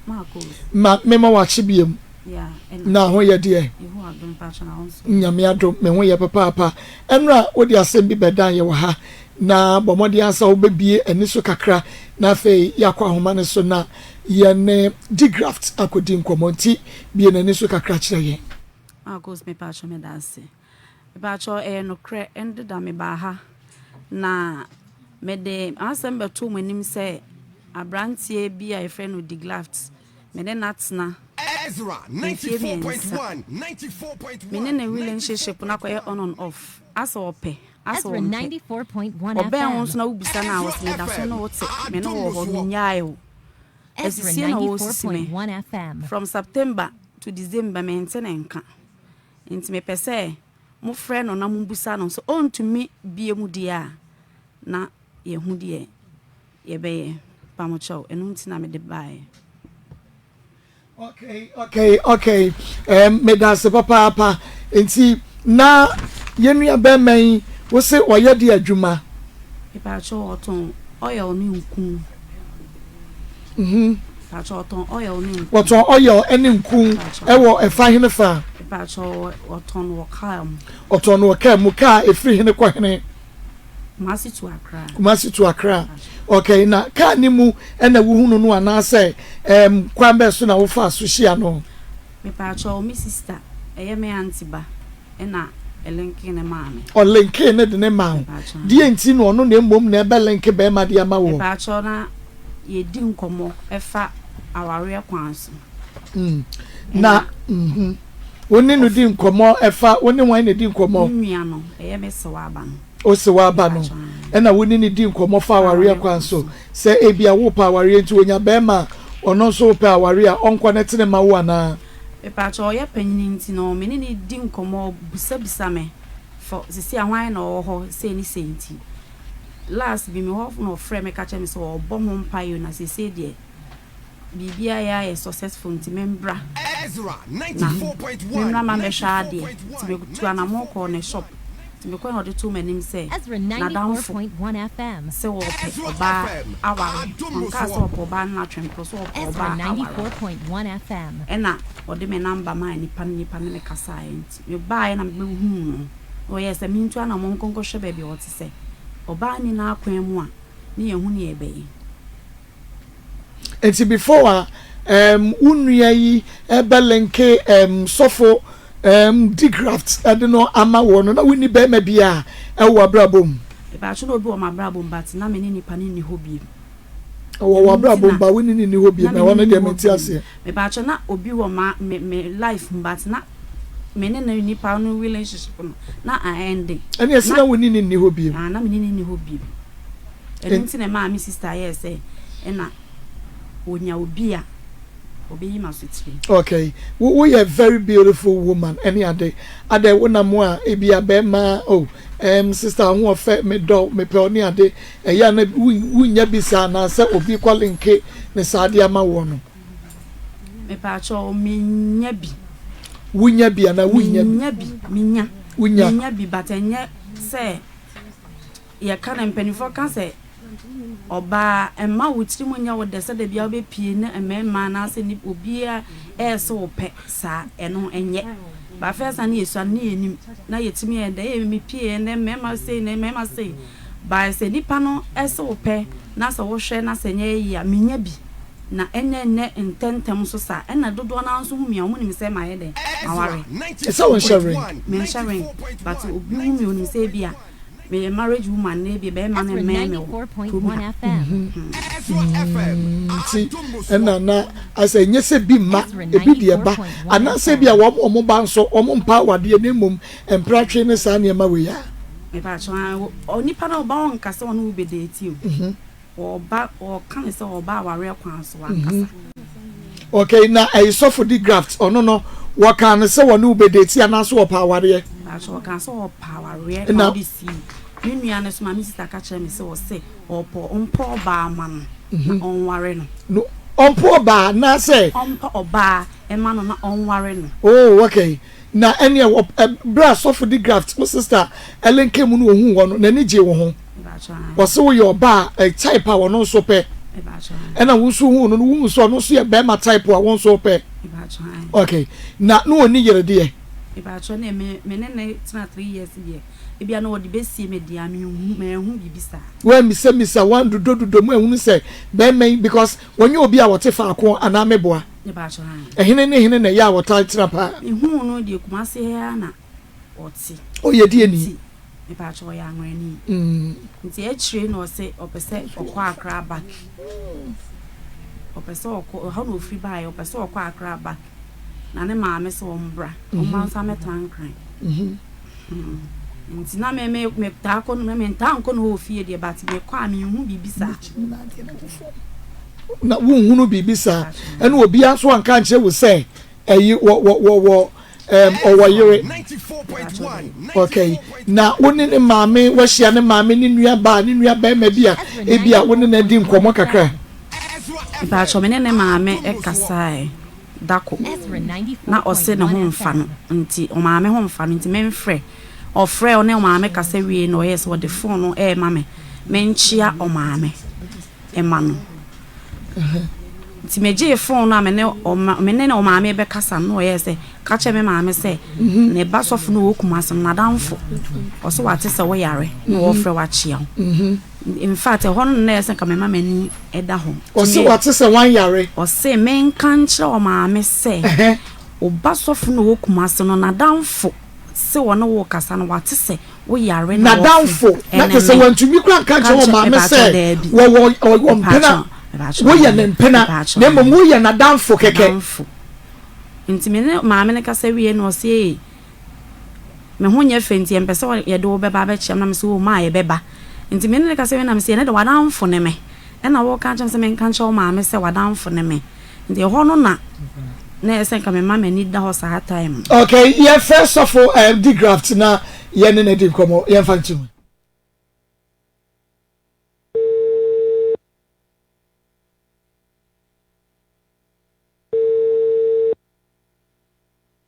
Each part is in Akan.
Maa Akos. Mema wa chibiem. Yeah. Na ho ye de. Yehu adom patch na onso. Nyame adom me ho ye papa. Enra wo de asem bi bedan ye wo ha. Na bomode asa wo bebie eni so kakra na fe yakwa homa ne so na ye ne digraft akodi nkomonti bie na ni so kakra kire ye. Akos me patch me dance. Me patch no kre ende da me ba ha. Na me de asem beto manim se abrantie bi a efre no digraft. Me de natna Ezra 94.1 94.1 me ne relationship na koye on and off asa ope asa Ezra 94.1 obe won FM. so na ubisa na was me da so no wote me no wo ho nyae Ezra esisi na wo sisi me 94.1 FM. from September to December me ente na nka enti me pese mo frɛ no na mo busa no so ontumi bie mu dia na ye hu die ye be pa mo chow enu nti na me de bae. Okay. Me da se papa enti na yenua be man wo se oye de adwuma. Ipa cho oton oil ni nkun. Pa cho oton oil ni nkun. Woton oil eni nkun ewo efa hene fa. Ipa cho oton wo kam. Oton wo ka mu ka efri hene kwa hene. Kumasi to Accra. Okay, na ka ni mu ena wo hunu no ana say kwambe so na wo fa so hia no. Me pa cho mi sister eye me auntie ba ena elenke ne maame. O lenke ne de ne ma. Die enti no no na mmom na ebe lenke be ma de ama wo. Me pa cho na ye di nkomo efa aware kwanso. Na woni no di nkomo efa woni wan na di nkomo. Nua no eye me se wa ba no. O se wa ba no. Ena woni ni di nkomo fa aware kwanso. Se ebia wo pa aware enti onya be ma ono so pa aware a onko ne tene ma wo ana. Me pa cho ye panyin nti no me ni di nkomo busa me for sisi ahwan na ho se ni senti. Last bi me ho no frɛ me ka che me so obo ho mpa yo na sisi de bibia ya ye successful nti membra Ezra 94.1 membra ma me hwa de ti be tu anamo ko ne shop ti me ko no de tu manim say Ezra 94.1 FM. se wo oba awa nka so oba na twempo so Ezra oba 94.1 FM. ena ode me number ma nipa ne me kasa enti me ba na me hu no o yes me ntu anamo nkonko hwe ba bi o ti se oba ni na akwan mu a ne yehu ne ebe yi. Enti before unua yi ebelenke sofo digraft adeno ama wono na wini be ma bia ewo abrabom e ba cho no obi o ma abrabom but na me ni nipa ni hobi wo abrabom ba wini ni hobi na wono de menti ase me ba cho na obi wo ma me life but na me ne na nipa no relationship no na ending ene ese na wini ni hobi na me ni hobi enti na ma mi sister yes e na onya obi a obi ma sutri. Okay, we are a very beautiful woman. Any ade wona mo a ebia be ma sister who fe me do me pe oni ade ya na wunya bisa na se obi kwalenke ne sade ama wo no. Me pa cho minya bi. Wunya bi na wunya bi minya bi but enye se ye kana mpanifo ka se oba emma wutiri munya wo de se de bia obe pie na emma na se ni obi a so ope sa eno enye ba first na yesu na enim na yetimi e de e me pie na emma se ba se nipa no so ope na se wo hwe na se nye ya menya bi na enye intentem so sa ena dodo na nso hu mi omu ni se ma ye de aware esa won sharing me sharing but obi hu mi oni se bia me marriage woman na be man and man 94.1 FM. Ena na asa nyese bi ma ebi de ba ana se bia wo ba nso omo mpa wade ne mum empratwe ne sa ne ma we ya me ba cho onipa na oba on kase won wo be date oba o kan se oba aware kwan so ankasa. Okay, na I saw for the graft ono no wo kan se won wo be date ana so opa aware so kan so opa aware na di si nua ne so ma mi sister ka kire me se wo se opo ompo ba ma no onware no ompo ba na say ompo oba e ma no na onware no. Oh, okay. Na any bra so for the graft my sister elenke mu no hu wo no na ni je wo ho wo se wo your ba type a wo no so pe ena wo so hu no wo so no so ye be ma type a won so pe okay na no oni yere de me ne tena 3 years ye ebia no de besi me dia me hu bibisa we misa wan dodo mu ehunu se be men because when you obi a wote fa akon ana meboa ehine ne ya wota tena pa hu no de kumasi he na oti oye die ni Ipacho ya ngweni nti echire no se opese okwa akra back opese okwa ha no free buy opese okwa akra back na ne maame se ombra omansa metankran nti na me ta ko no me tanko no ofie de but me kwa me hu bibisa na wo hu no bibisa ene obi aso anka nche wo se eyi wo Oyere. Okay. Na woni ne maame wo hia ne maame ne nua ba ma bia e bia woni na di nkomo kakra. Ba cho me ne maame e kasae dako. Na ose ne ho mfa no nti o maame ho mfa no nti memfrɛ. O frɛ o ne o maame kasa wie no yes wo de phone no e maame. Menchia o maame. E ma no. Nti meje phone na me ne o maame be kasa no yes ka che me maame se ne ba sofo no kumasi na danfo o so wate se wo yare no wo frɛ wa chia in fact ho no na yesen ka me mama ni eda ho o so wate se wan yare o se men kan kire o maame se o ba sofo no kumasi no na danfo se wo no wo kasa no wate se wo yare na danfo na ke se wantumi kura kan kire o maame se wo mpena wo ye ne mpena na mo wo ye na danfo keke nti me maame ne kasa wie no se me ho nya fenti empese ye de wo beba ba chiam na me se wo ma ye beba nti me ne kasa wie na me se ne de wadanfo ne me e na wo kan cham se me kan cha wo maame se wadanfo ne me nti ho no na esen ka me mama ni da ho sa time okay ye first of all the graft na ye ne di komo ye fantum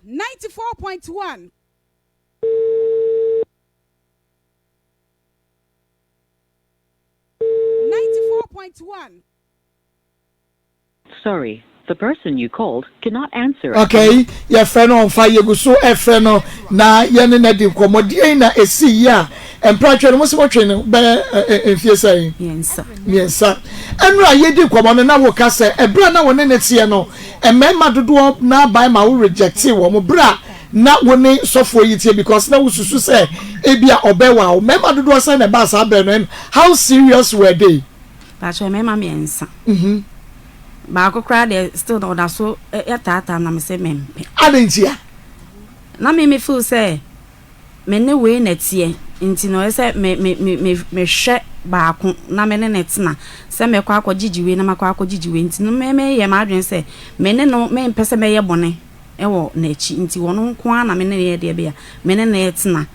94.1 94.1 Sorry, the person you called cannot answer. Okay, your friend on fire go so e friend no na ye ne na di komodie na esi ya empratwe no mo se mo twe no be enfie sai yes enra ye di komo na wo ka se ebra na wo ne netie no emema dodo na bai ma wo reject wo mo bra na wo ne sofo yitie because na wo susu se ebia obewa o mema dodo say na ba sa be no how serious were they ba cho mema miensa ba ko kra de still no da so ya tata na me se mempe adentia na me feel say me ne we na tie nti no say me hwe ba ko na me ne netina se me kwa akogyigiwe na makwa akogyigiwe nti no me ye ma adwen say me ne no me mpese me ye bone e wo na chi nti wono nko na me ne ye de bia me ne netina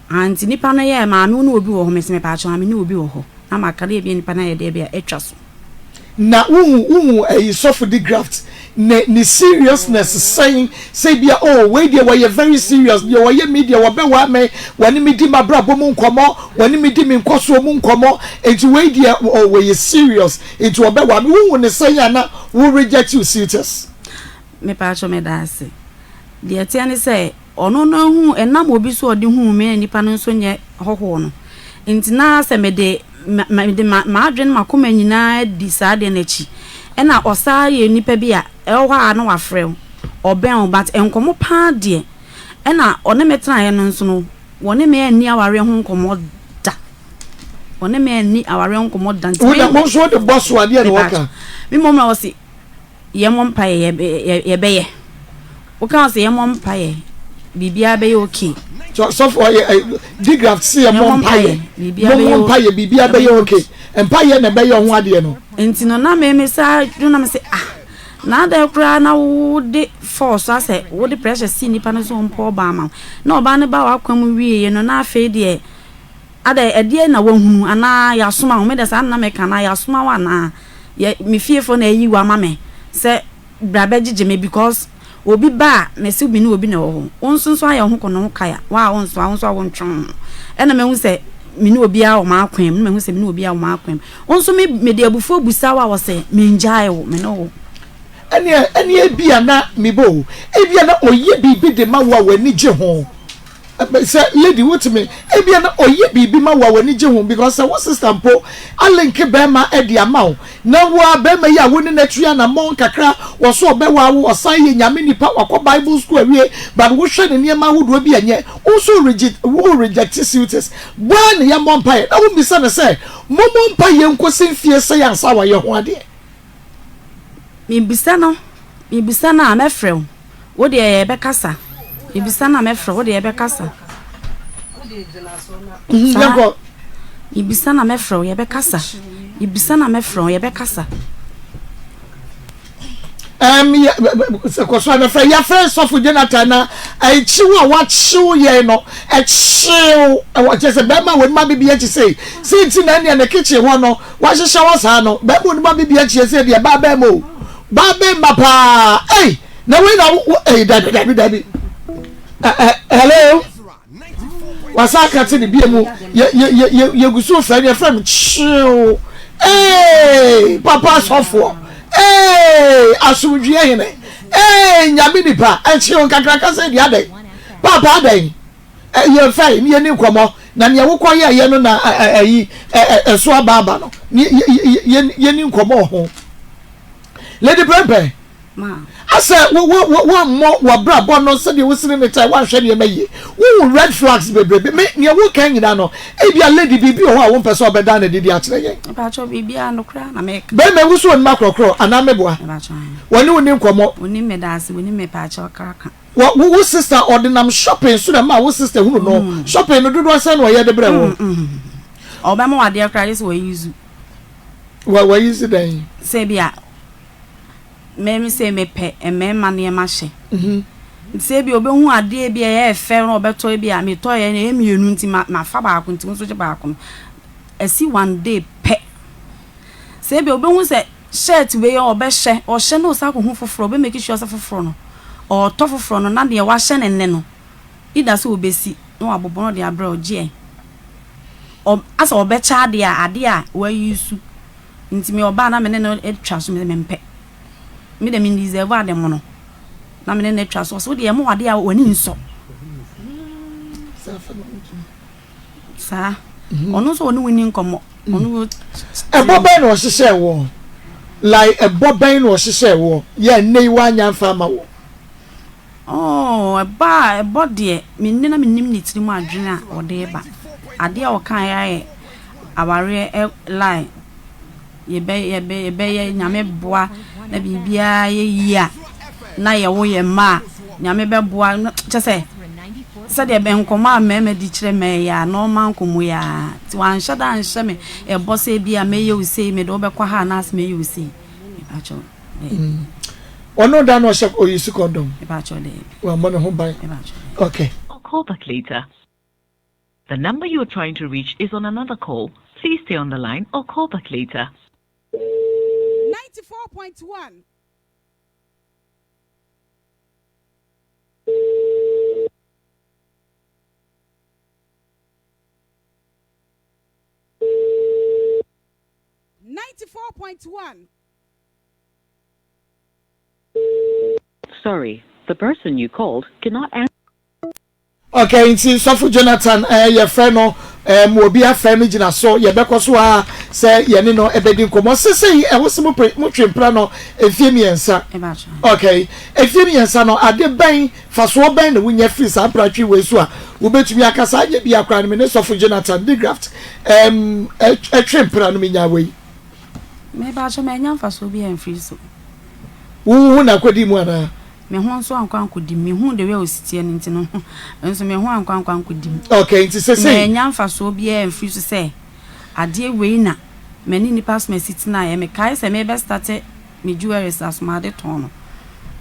anti nipa no ye ma me no obi wo ho me se me pa cho me ne obi wo ho na makare bia nipa na ye de bia etwa so na a suffer the graft ni seriousness saying say bia oh we dey we very serious dey we media we be wa me wani me di mabrabo mu nkomo wani me di me nkoso mu nkomo enti we dey oh we serious enti we be wa me wu ne saying na we reject you serious me pa cho me dase dey tia ni say ono no hu enam obi so odi hu me nipa no so nye hoho no enti na se me de ma adwen makoma nyina di saade na chi ena osa ye nipa bia e ho a na wafrɛ oben but enkomo pa de ena one metena ye no nso no wone me ani aware ho nkomo da wone me ani aware ho nkomo da we na mo so de boss wa de na waka mi mom na wosi ye mom pa ye be ye wo kan se ye mom pa ye bibia be ye okay so for the graft see empire bibia be okay empire na be your ho ade no enti no na me sa do na me say na da kura na wo de force ase wo de pressure see nipa no so mpo ba ma na oba ne ba wa kwam wie no na afa de ada ede na wahunu ana ya soma ho me de sa na me kana ya soma wa na me fiefo na yi wa ma me se bra be gige me because obi ba na se obi na obi na ho onsunso aye ho kono kaya wa onso wontwon ena me hu se me no obi a o ma akwem me hu se me no obi a o ma akwem onso me de abufo busa wa wo se me njai wo me no eni ebia na mebo ebia na oye bibi de ma wa wani je ho say lady what me ebia na oye bibi ma wa wani je ho because what sister mpo alenke be ma e de ama na wa be ma ya woni na tria na mon kakra wo so be wa wo osan ye nyame nipa wakọ bible school awie but wo hwe ne niam ahodo bi anye also reject suitors when ya mon pai na wo bisa na say momon pai ye nkosin fie say ansa wa ye ho ade mi bisa na amefrem wo de ye be kasa mi bisa na amefrem wo de ye be kasa yango mi bisa na amefrem ye be kasa mi bisa na amefrem ye be kasa koso na fra ya friend sofu Jonathan na ai chiwo wa chiwo ye no e chiwo wa chese be ma won ma bibi echi sei ti na ne na kitchen ho no wa hihye wa sa no be mo ma bibi echi sei de ba be mo ba be mapa eh na we na eh dabi hello wasaka ti ni biemu ye gusu fa ne from chiwo eh papa sofo asumdue hene nyame nipa enchi on kakra kase dia dai papa dai ye fai ni ni nkomo na ne wokoye ye no na ayi so ababa no ye ni nkomo ho lady Pepe ma asa wo mo wa bra bo no se de wo sini ne tai wa hwe ne maye wo red flags bebrebe me ne wo kan nyina no bia lady bibi ho a wo pese obeda na didi a kire yen ba cho bibi anokra na me be me wo so on makrokro ana meboa ba cho woni woni nkomo woni me dase woni me pa cho kaka wo sister ordinam shopping so na ma wo sister hu no shopping no dodo ase no ye de bre wo oba mo ade akra is we use wa use den se bia me say me pe me ma ne ma hye se bi obehu ade bia ye fe no obeto bia me to ye na emienu nti ma fa ba akon nti so je ba akon esi one day pe se bi obehu se shirt we ye obehye o hye no sa ko hu foforo be make sure se foforo no o to foforo no na de wa hye ne no ida se obesi no abobo no de abra oje o asa obecha ade a wa yusu nti me oba na me ne no etwa so me mpe me dem in deserve adem no na me ne twa so de mo ade a wani nso sa onu so onu wini nkomo onu boben no hihye wo like boben no hihye wo ye nei wa nyamfa ma wo body me ne na me nim ni tiri mu adwene a ode ba ade a o kan ya aware line ye be nyame boa na bibia ye yia na ye wo ye ma nyame be boa chese se de be nkoma meme di kire me ya no man komu ya ti wan shada anhye me e bosse bia me ye usei me do be kwa ha na as me ye usei e ba cho ono da no shop o yisu condom e ba cho de wa mo no ho ban e ba cho Okay. I'll call back later. The number you are trying to reach is on another call. Please stay on the line or call back later. 94.1. Sorry, the person you called cannot answer. Okay, nti Sofu Jonathan your friend no mo obi afre no gina so ye bekoso a say ye ne no ebedi nkomo sese e wo se mo twempra no efie miensa okay efie miensa no ade ban faso ban na wunya free sa pratwi wesu a wo betumi akasa anye bi akra no me ne Sofu Jonathan the graft twempra no minya we me ba cho me nya faso bi en free so wo na kwadi mu ana me ho nso ankwankodi me hu de we ositie nti no nso me ho ankwankodi okay nti sese me nya mfaso bi e mfiri so se ade we na me ni pass me sit na ye me kai se me be start me jewelries asmade ton no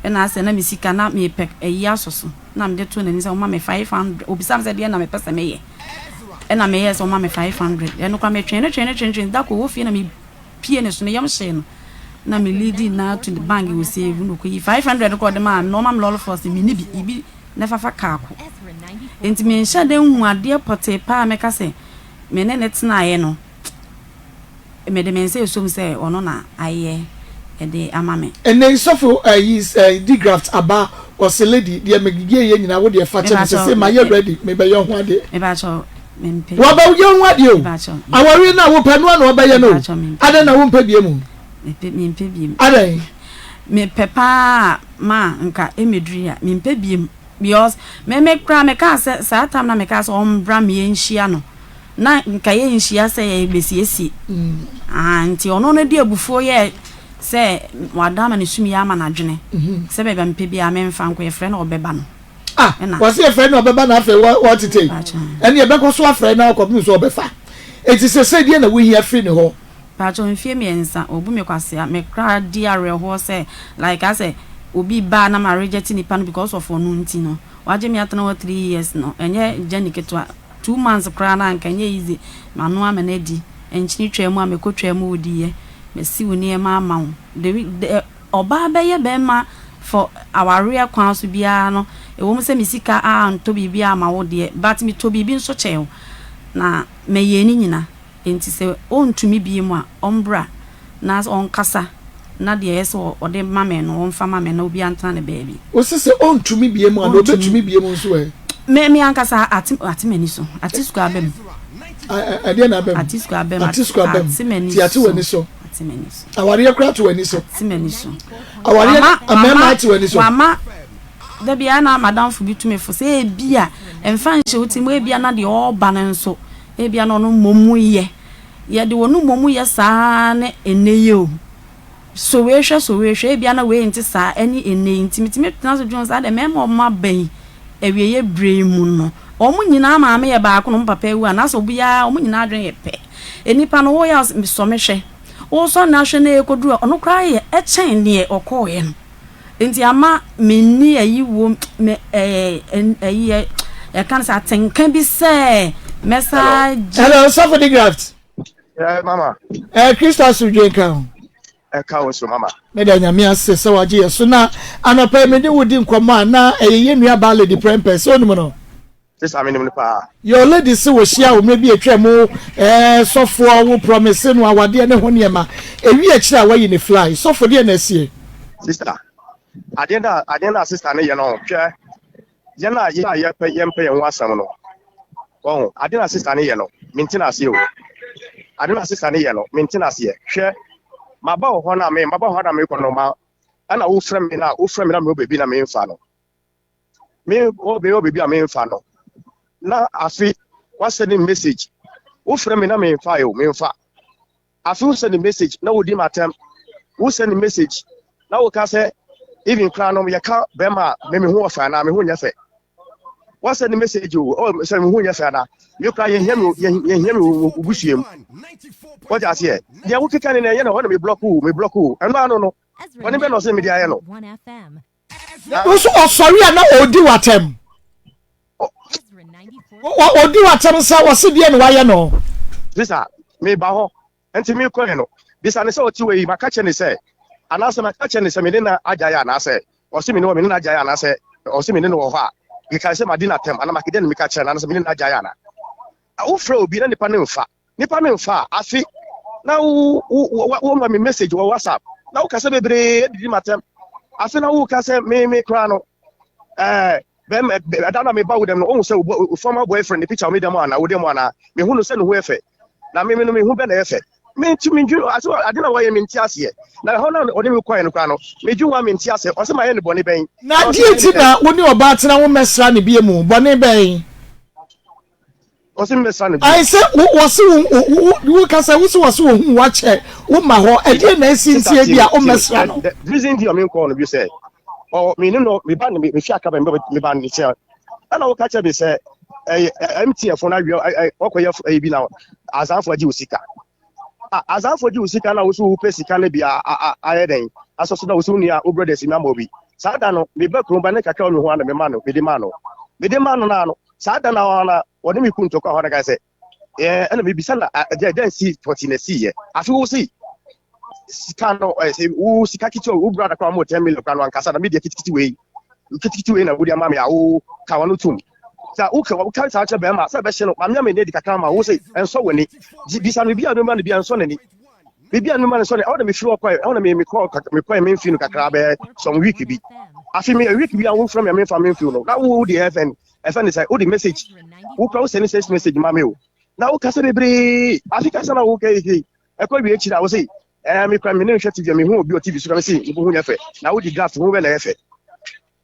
e na se na me sika na me pek eyi asoso na me de to na ni se o ma me 500 obisa me se de na me pesa me ye e na me ye se o ma me 500 e no kwa me twene da ko wo fie na me pie ne so ne yam hye no na me leading na to the bank we save no ko 500 ko de ma normal lol force me ni bi na fafa ka ko enti me nhyade hu ade pote pa me ka se me ne tena aye no me de men say so say ono na aye e de amame and then suffer is digraft aba was a lady the megie ye nyina wo de fa che say my ready me be your ho ade me ba cho me mpe wo ba yo ho ade o awari na wo panu na wo ba ye no ade na wo mpa bie mu me mpe bie ade me pepa ma nka emedri a me mpe bie because me kra me ka say sa time na me ka so ombra me enhia no na nka ye enhia say ye besiesi anti ono no de abufo ye say wadama ne sumi ya ma na dwene say be mpe bia me mfa nko ye frɛ na obeba no was ye frɛ na obeba na afɛ what it take and ye be ko so afrɛ na ko so obefa eti say die na we here free ne ho pacho mfie me ensa obu me kwase me kra di are ho say like I say obi ba na ma reject ni pan because of onu nti no waje me atena 3 years no enye jani ketwa 2 months kra na nka nye easy manu amena di enchini twam a mekotwam odi ye mesi woni e ma ma de oba be ye be ma for our real kwan so bia no e wo se misika a nto bibia ma wo de but me to bibi nso chew na me ye ni nyina enti se ontumi bi mu a ombra na on kasa na de yeso ode mame no onfa mame na obi antana ne baby o se ontumi bi mu a no betumi bi mu nso e me ankasa atimani so atisku abem ade na abem atisku abem ti ati wani so atimani so awari akra to wani so atimani so awari amema ati wani so mama da bia na madam fu bitumi fo se e bia emfa nche utimu e bia na de oba ne so e bia no momu ye de wonu momu ye saa ne eneye o so we hwe e bia na we nti saa eni ene intimitimi tena so dwon saa de memo ma ban ewie ye brei mu no omu nyina ma me ye ba ko no papa ewu ana so bia omu nyina adwen ye pe enipa no wo ya so me hwe wo so na hwe na ekodu ono kra ye e chen ne okoye no enti ama menni ayi wo me ayi e kan sa tenkan bi se message hello somebody graft mama Christos Ujenka so mama me da nyame ase se waje so na anopa me de wodi nkoma na eyeye nua ba lady premper so no no this amene pa your lady se wo hia wo me bi etwam sofo wo promise no awade ne ho niema ewi akira wa yi ne fly sofo de na asie sister adenda sister ne ye no hwe ye na ye yempe ye ho asam no oh adenda sister ne ye no mintina asie o adenda sister ne ye no mintina asie hwe maba ho na me ko no ma ana wo frem me na me obebi na me mfa no me obebi a me mfa no na afi what send message wo frem me na me mfa yo me mfa afi wo send message na wo di matem wo send message na wo ka say even clan no ye ka be ma me hu ofa na me hu nya fe what send message o say me hu nya fe na me ka ye hia me obusuem what just here dia wo keka ne ye na wona me block wo eno no woni be no say me dia ye no wo so sorry na odi watem odi watem sa wo se die no wa ye no bisa me ba ho enti me ko ye no bisa ne se oti we maka che ne se anase maka che ne se me ne na agaya na se o se me ne wo me na agaya na se o se me ne wo ho a we ka se madina tem ana makide ne me ka che na se me ne na agaya na wo fra obi na nipa me mfa afi na wo ma me message wo WhatsApp na wo ka se bebre di matem afi na wo ka se me kra no bem adana me ba wo dem no o se former boyfriend the picture me dem ana wo dem ana me hu no se no ho efe na me hu be na efe me ti me ju aso adina wo ye me nti ase na ho na o dem ko ye no kra no me ju wa me nti ase o se ma ye ne bone ben na die ti na wo ni oba tena wo mesra ne bie mu bone ben o se mesra ne I say wo se wo ka say wo se wo hu wa che wo ma ho e die na si ntie bia o mesra no reason di o me ko no bi say o me no me ba me fi aka me ba ni che ana wo ka che be say MTF na wi okoye bi na azanfo ji usika azanfo ji usika na wo so pe sika na bia ayeden asoso na wo so nia o brothers mi amobi sada no me ba kro ba ne kaka no ho ana me ma no me de ma no na no sada na na woni mi kun to ko ho na ga say ana me bisa na den si 40 na si ye afi wo si sika no wo sika kiti wo brother kwa mo 10 million kwa no ankasa na media kiti we na wo dia ma me a wo ka wono tum sa uka wa kan sa cha be ma sa be hye no ma me ne di kakra ma wo say enso wani bisa no bia no ma no bia enso nani bibia no ma no so ne awda me firi okwa awda me call me firi no kakra be some week bi afi me a week bi a wo from me firi no na wo di FN say wo di message wo ka wo send message ma me o na wo ka se bebre afi ka sa na wo ka e ko bi e chi na wo say me kwa me ne hwe TV me hu obi o TV so ka me say wo hu yefe na wo di gas wo be na yefe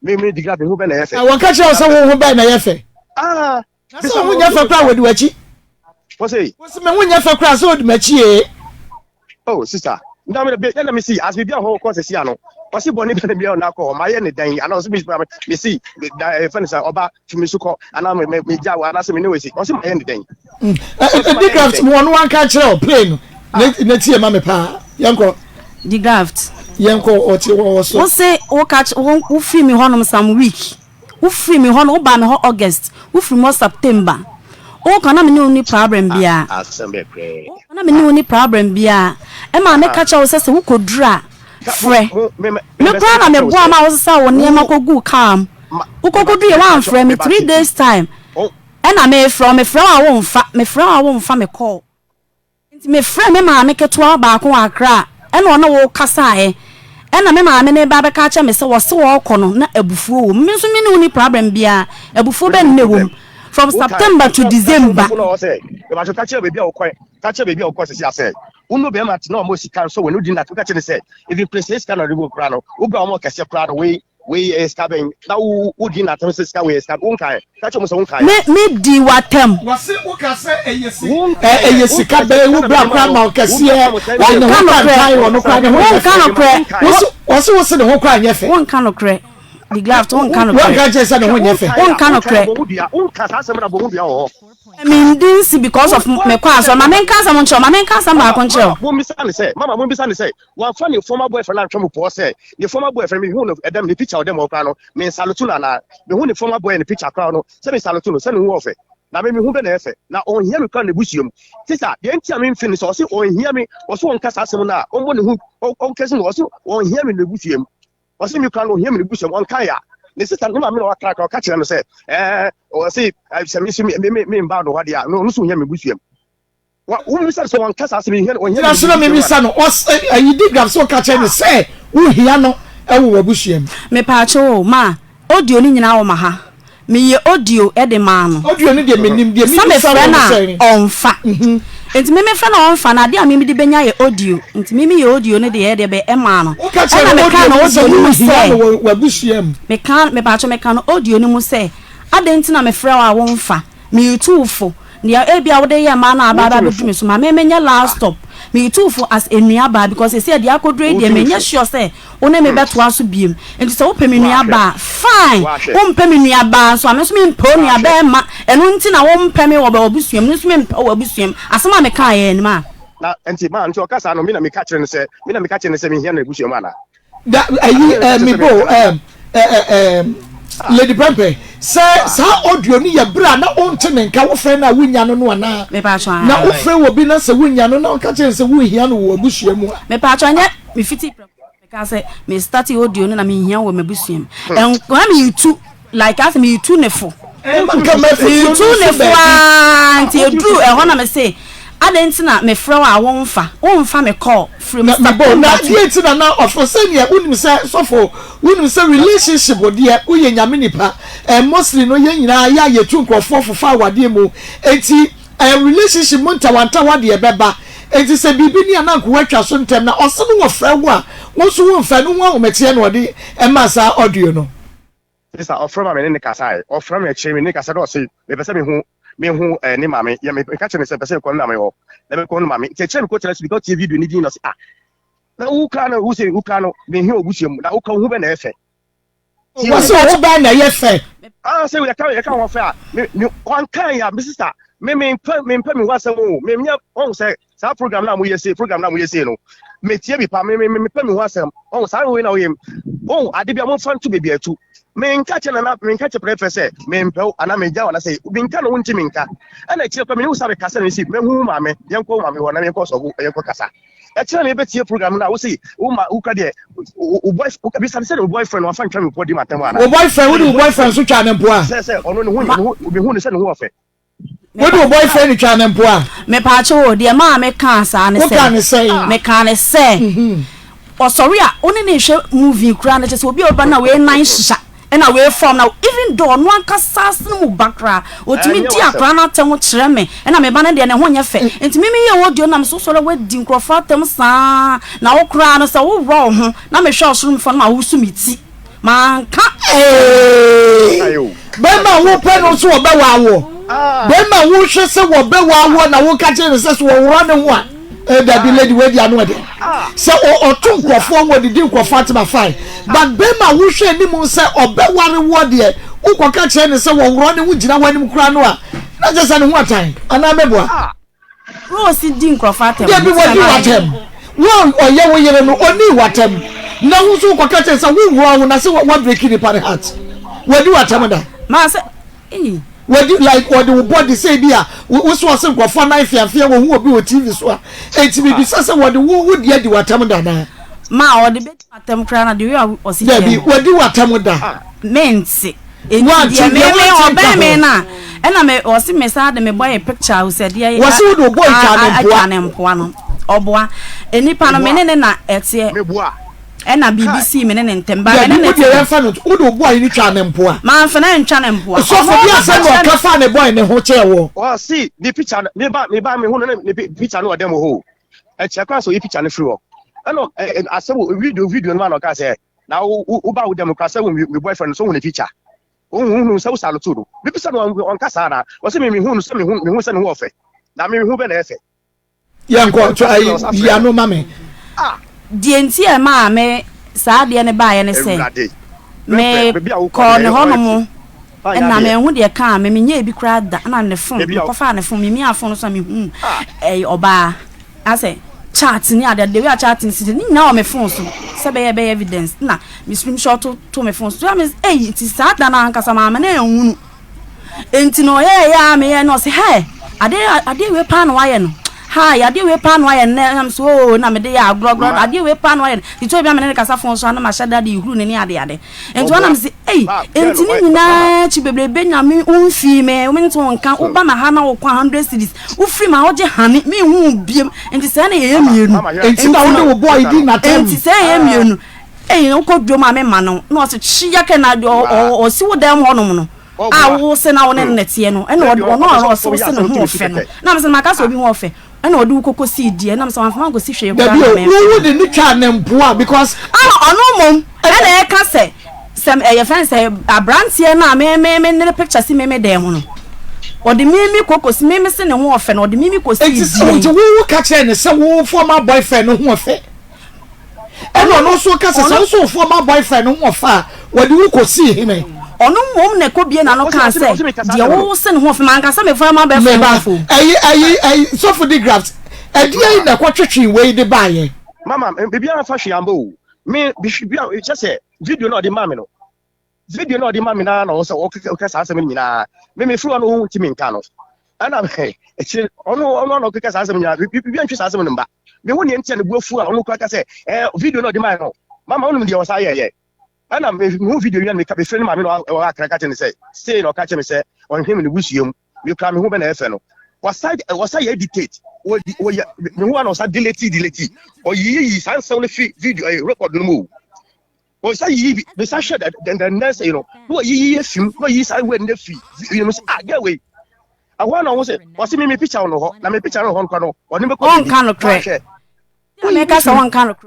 me di gas wo be na yefe wa ka che so wo hu be na yefe so hu yefe kwa wo di wachi wo say wo se me hu yefe kwa so di machi e oh sister now let me see as we be a whole course see ano o si boni be na na ko ma ye ne dan ana so me see friends oba tumi suko ana me jawo ana so me ne we see o si ma ye ne dan the graft mo no wan ka kire o plane na tie ma me pa yanko the graft yanko o ti wo so wo say wo catch wo free me honom some week wo free me hono wo ba me ho August wo free mo September o kana me ni problem bia asembe pre kana me ni problem bia e ma me catch wo say wo kodura frɛ me kwa na me boa ma wo say wo ne ma kogu calm wo kogu ye wan frɛ me 3 days time e na me from me frɛ wa wo mfa me call nti me frɛ me ma me keto ba ko akra e na wo kasa e na me ma me ne ba be ka cha me say wo se wo kɔ no na abufuo wo me so me ni problem bia abufuo be ne wo from September to December. Uno be mat no mo sika so when you na ka che say if you place sika no rebo kra no wo gba mo kase kra no we scabbing na wo di na tam se sika we scab unkai ka che mo so unkai me di watam wase wo ka se eyesika be wo bra kra ma kase wa no kan wo kra ne ho kan kra wase wo se ne ho kra nya fe won kan kra the graft won kan kra won ka che se ne ho nya fe won kan kra won ka sa se na bo hu bia ho I mean this because of me kwa so ma men kan sa mo nche ma men kan sa ma ko nche mo mi say mama mo bi say one funny former boyfriend and twem po say the former boyfriend me hu no edem the picture of them okra no me salutu na me hu the former boy in the picture kra no say me salutu no say me hu ofe na me hu be na efe na on hear me kan na busuam sister the entia me finish so say on hear me o so on kasa asem na on bo ne hu on kase no so on hear me na busuam o say me kan no hear me na busuam on kan ya the sister no ma me no akra ka kire no say o say me mba do hade no so hear me busuam wa wo say so on kasa asem hear on hear na so me mi sa no o you dig grab so ka kire no say wo hia no e wo busuam me pa cho ma audio ni nyina wo ma ha me ye audio e de ma no audio ni de menim de mi sa na onfa enti me fa na onfa na de a me de benya ye audio enti me ye audio ne de ye de be e ma no o ka che me ka no wo hia wo busuam me pa cho me ka no audio ni mu say adenti na me fra wa wonfa me youtube ne e bia wo de ye ma na aba be dumi so ma me menya last stop me youtube as enuaba because e say de akodre de menya sure say one me beto aso biem enti so wo pe me nuaba fine wo mpe me nuaba so am so me mpo nuaba ma eno nti na wo mpe me wo ba obusuam no so me mpe wo obusuam asema me ka ye ni ma na enti ma nti o kasa no me na me ka kire ne say me hia na ebusuam ana da ayi me bo Lady Pempe say sa audio ni ya bra na onte ne nka wo fe na wunya no no ana me pa cho na wo fe wo bi na se wunya no na ka che se wo hia no wo abusuam me pa cho nya me fiti ka say me start audio no na me hia wo mabusuam en kwa me YouTube like as me YouTube ne fo YouTube ne fo anti edru e ho na me say adenti na me frɛ wa wonfa me call from na dieti na ofose ne unim say relationship wo de uye nyame nipa mostly no ye nyina ya yetu nkofo fofa wade mu enti relationship montawanta wade beba enti se bibi ni ananko watwa so ntem na ose no wo frɛ wo a wo so wo mfa no wo metie no de emasa audio no sister ofrɛ ma me ne kasa ofrɛ me kire me ne kasa do say me pese me hu ni mame ya me ka kire se pese ko na me ho na me ko no mame ke kire me ko tell us because TV video ni din no say na wo kra na wo say wo kra no me hi obusuam na wo ka hu be na efe wo say wo ba na yefe say we ka ho fe a me on kan ya me sister me mpa me wasam o me nya on say sa program na mo yesi no me tie bi pa me pa me wasam on sa we na wo yem on ade bia mo fan to bebi atu me nka che na me nka che prefer say me mpa ana me ja wana say bi nka no wonti me nka ana kire pa me ni usa be kasa ni si me hu ma me yenko ma me wona me ko so yenko kasa Actually, maybe your program now. We see, boyfriend, or find time body matamana. Boyfriend, who boyfriend, so can employ. Say, who is who of it. What do boyfriend can employ? Me pacho, dear ma, me cancer, and me can say, or sorry, only moving crown that will be open away nice. And away from now, even though one casas no background, or to me, dear Grana Tamo Treme, and I'm a banana and one year, and to me, what do you know? So sorry, what didn't grow for them, son. Now, crown is all wrong. Now, me shall soon for my Usumiti. Man, can't Bema who pen also a bewa. Bema who shall say what bewa one, I won't catch it as well, run one. That be lady where they are not. So or two perform what the Duke of Fatima fine. But Bema who shall any say or bet one word there. Who can catch any so running with Jina when you crown not just any one time. And I remember Rose Dink of Fatima. Yeah, be what you want him. One or you only what him. Now who's who can catch us a woo when I say what breaking the party hat. Where do I tell me that? Master, what do you like what the body say here? What's was some for knife and fear who will be with TV so HBB says what the would yet do at Tamadana. Ma or the bit at them crown do you or see what do what Tamada? Mensi. It was or Bamena. And I may or see Miss Adam me buy a picture who said, yeah, was you the boy can one or boy any Panamena at here. And a BBC men and Temba and Udo boy in Chanam Poa. Man for nine Chanam Poa. So for your son, a boy in the hotel. Well, see, the picture, me buy me one picture no demo hole. A check so you picture on the floor. I know, I saw video and one of us here. Now, Uba with Democracy when we boyfriend so in the picture. Oh, so salutudo. Because on Casana was me who sent me who sent off it. Now, me who been effort. Young go try, no mammy. DNT ma me saa de ne ba ye ne se me ko ne hono na me hu de ka me nya bi kra da na ne phone ko fa ne phone me afon so me hu oba ase chat ni ade de we chat ni si ni na o me phone so se be evidence na me screenshot to me phone so ya me ti saa da na nkasa ma me na ehunu enti no ya me ye no se hey ade we pa no wa ye no hi, I deal with pan wire and I'm so na me de ya grog. I deal with pan wire. You told me I'm in a casa phone, so I'm a shadow who any other. And one I'm say, hey, and na chibe Benjamin, female, when to one count Obama Hana or 100 cities. Who free my old honey, me won't be and the sunny you. And boy did not tell me say you. Hey, no could do my man, not a chia can do or see what damn one. I will send out an Netiano and what so send a more fan. Now, Macas will be more fair. I know do cocoa seed, and I'm some go see you. Who wouldn't them poor because I know, mom, and I can say some a friends say a brand here now, may in the picture see me demon. Or the mimi cocos, mimi send a warfare, or the mimi was who catch any some former boyfriend who affair. And also catches also former boyfriend who affair. What do you could see him? Ono mom ne ko bie na no kan say de wo se ne ho fe man ka say me fa ma be fa so for the graphs e die na ko twetwe we de baye mama bibia na fa hwiambo me bibia just say video na de mama no video na de mama na no so o ka sa asem nyina me fru no hu timi nka no ana me e ono no ka sa asem nyina bibia ntwe sa asem no mba me woni entia ne buafu a ono ka say video na de mama no mama ono de wo sa ye and I'm no video you make a friend mammy or I can say no catch me say on him in the museum you come home and FNO was I editate or one was delete or ye sans only video a record no move was I ye share that then the next what ye film what ye I went the fee you must get away I want to was me picture on the me picture on Kono or never kind of crack make us one kind of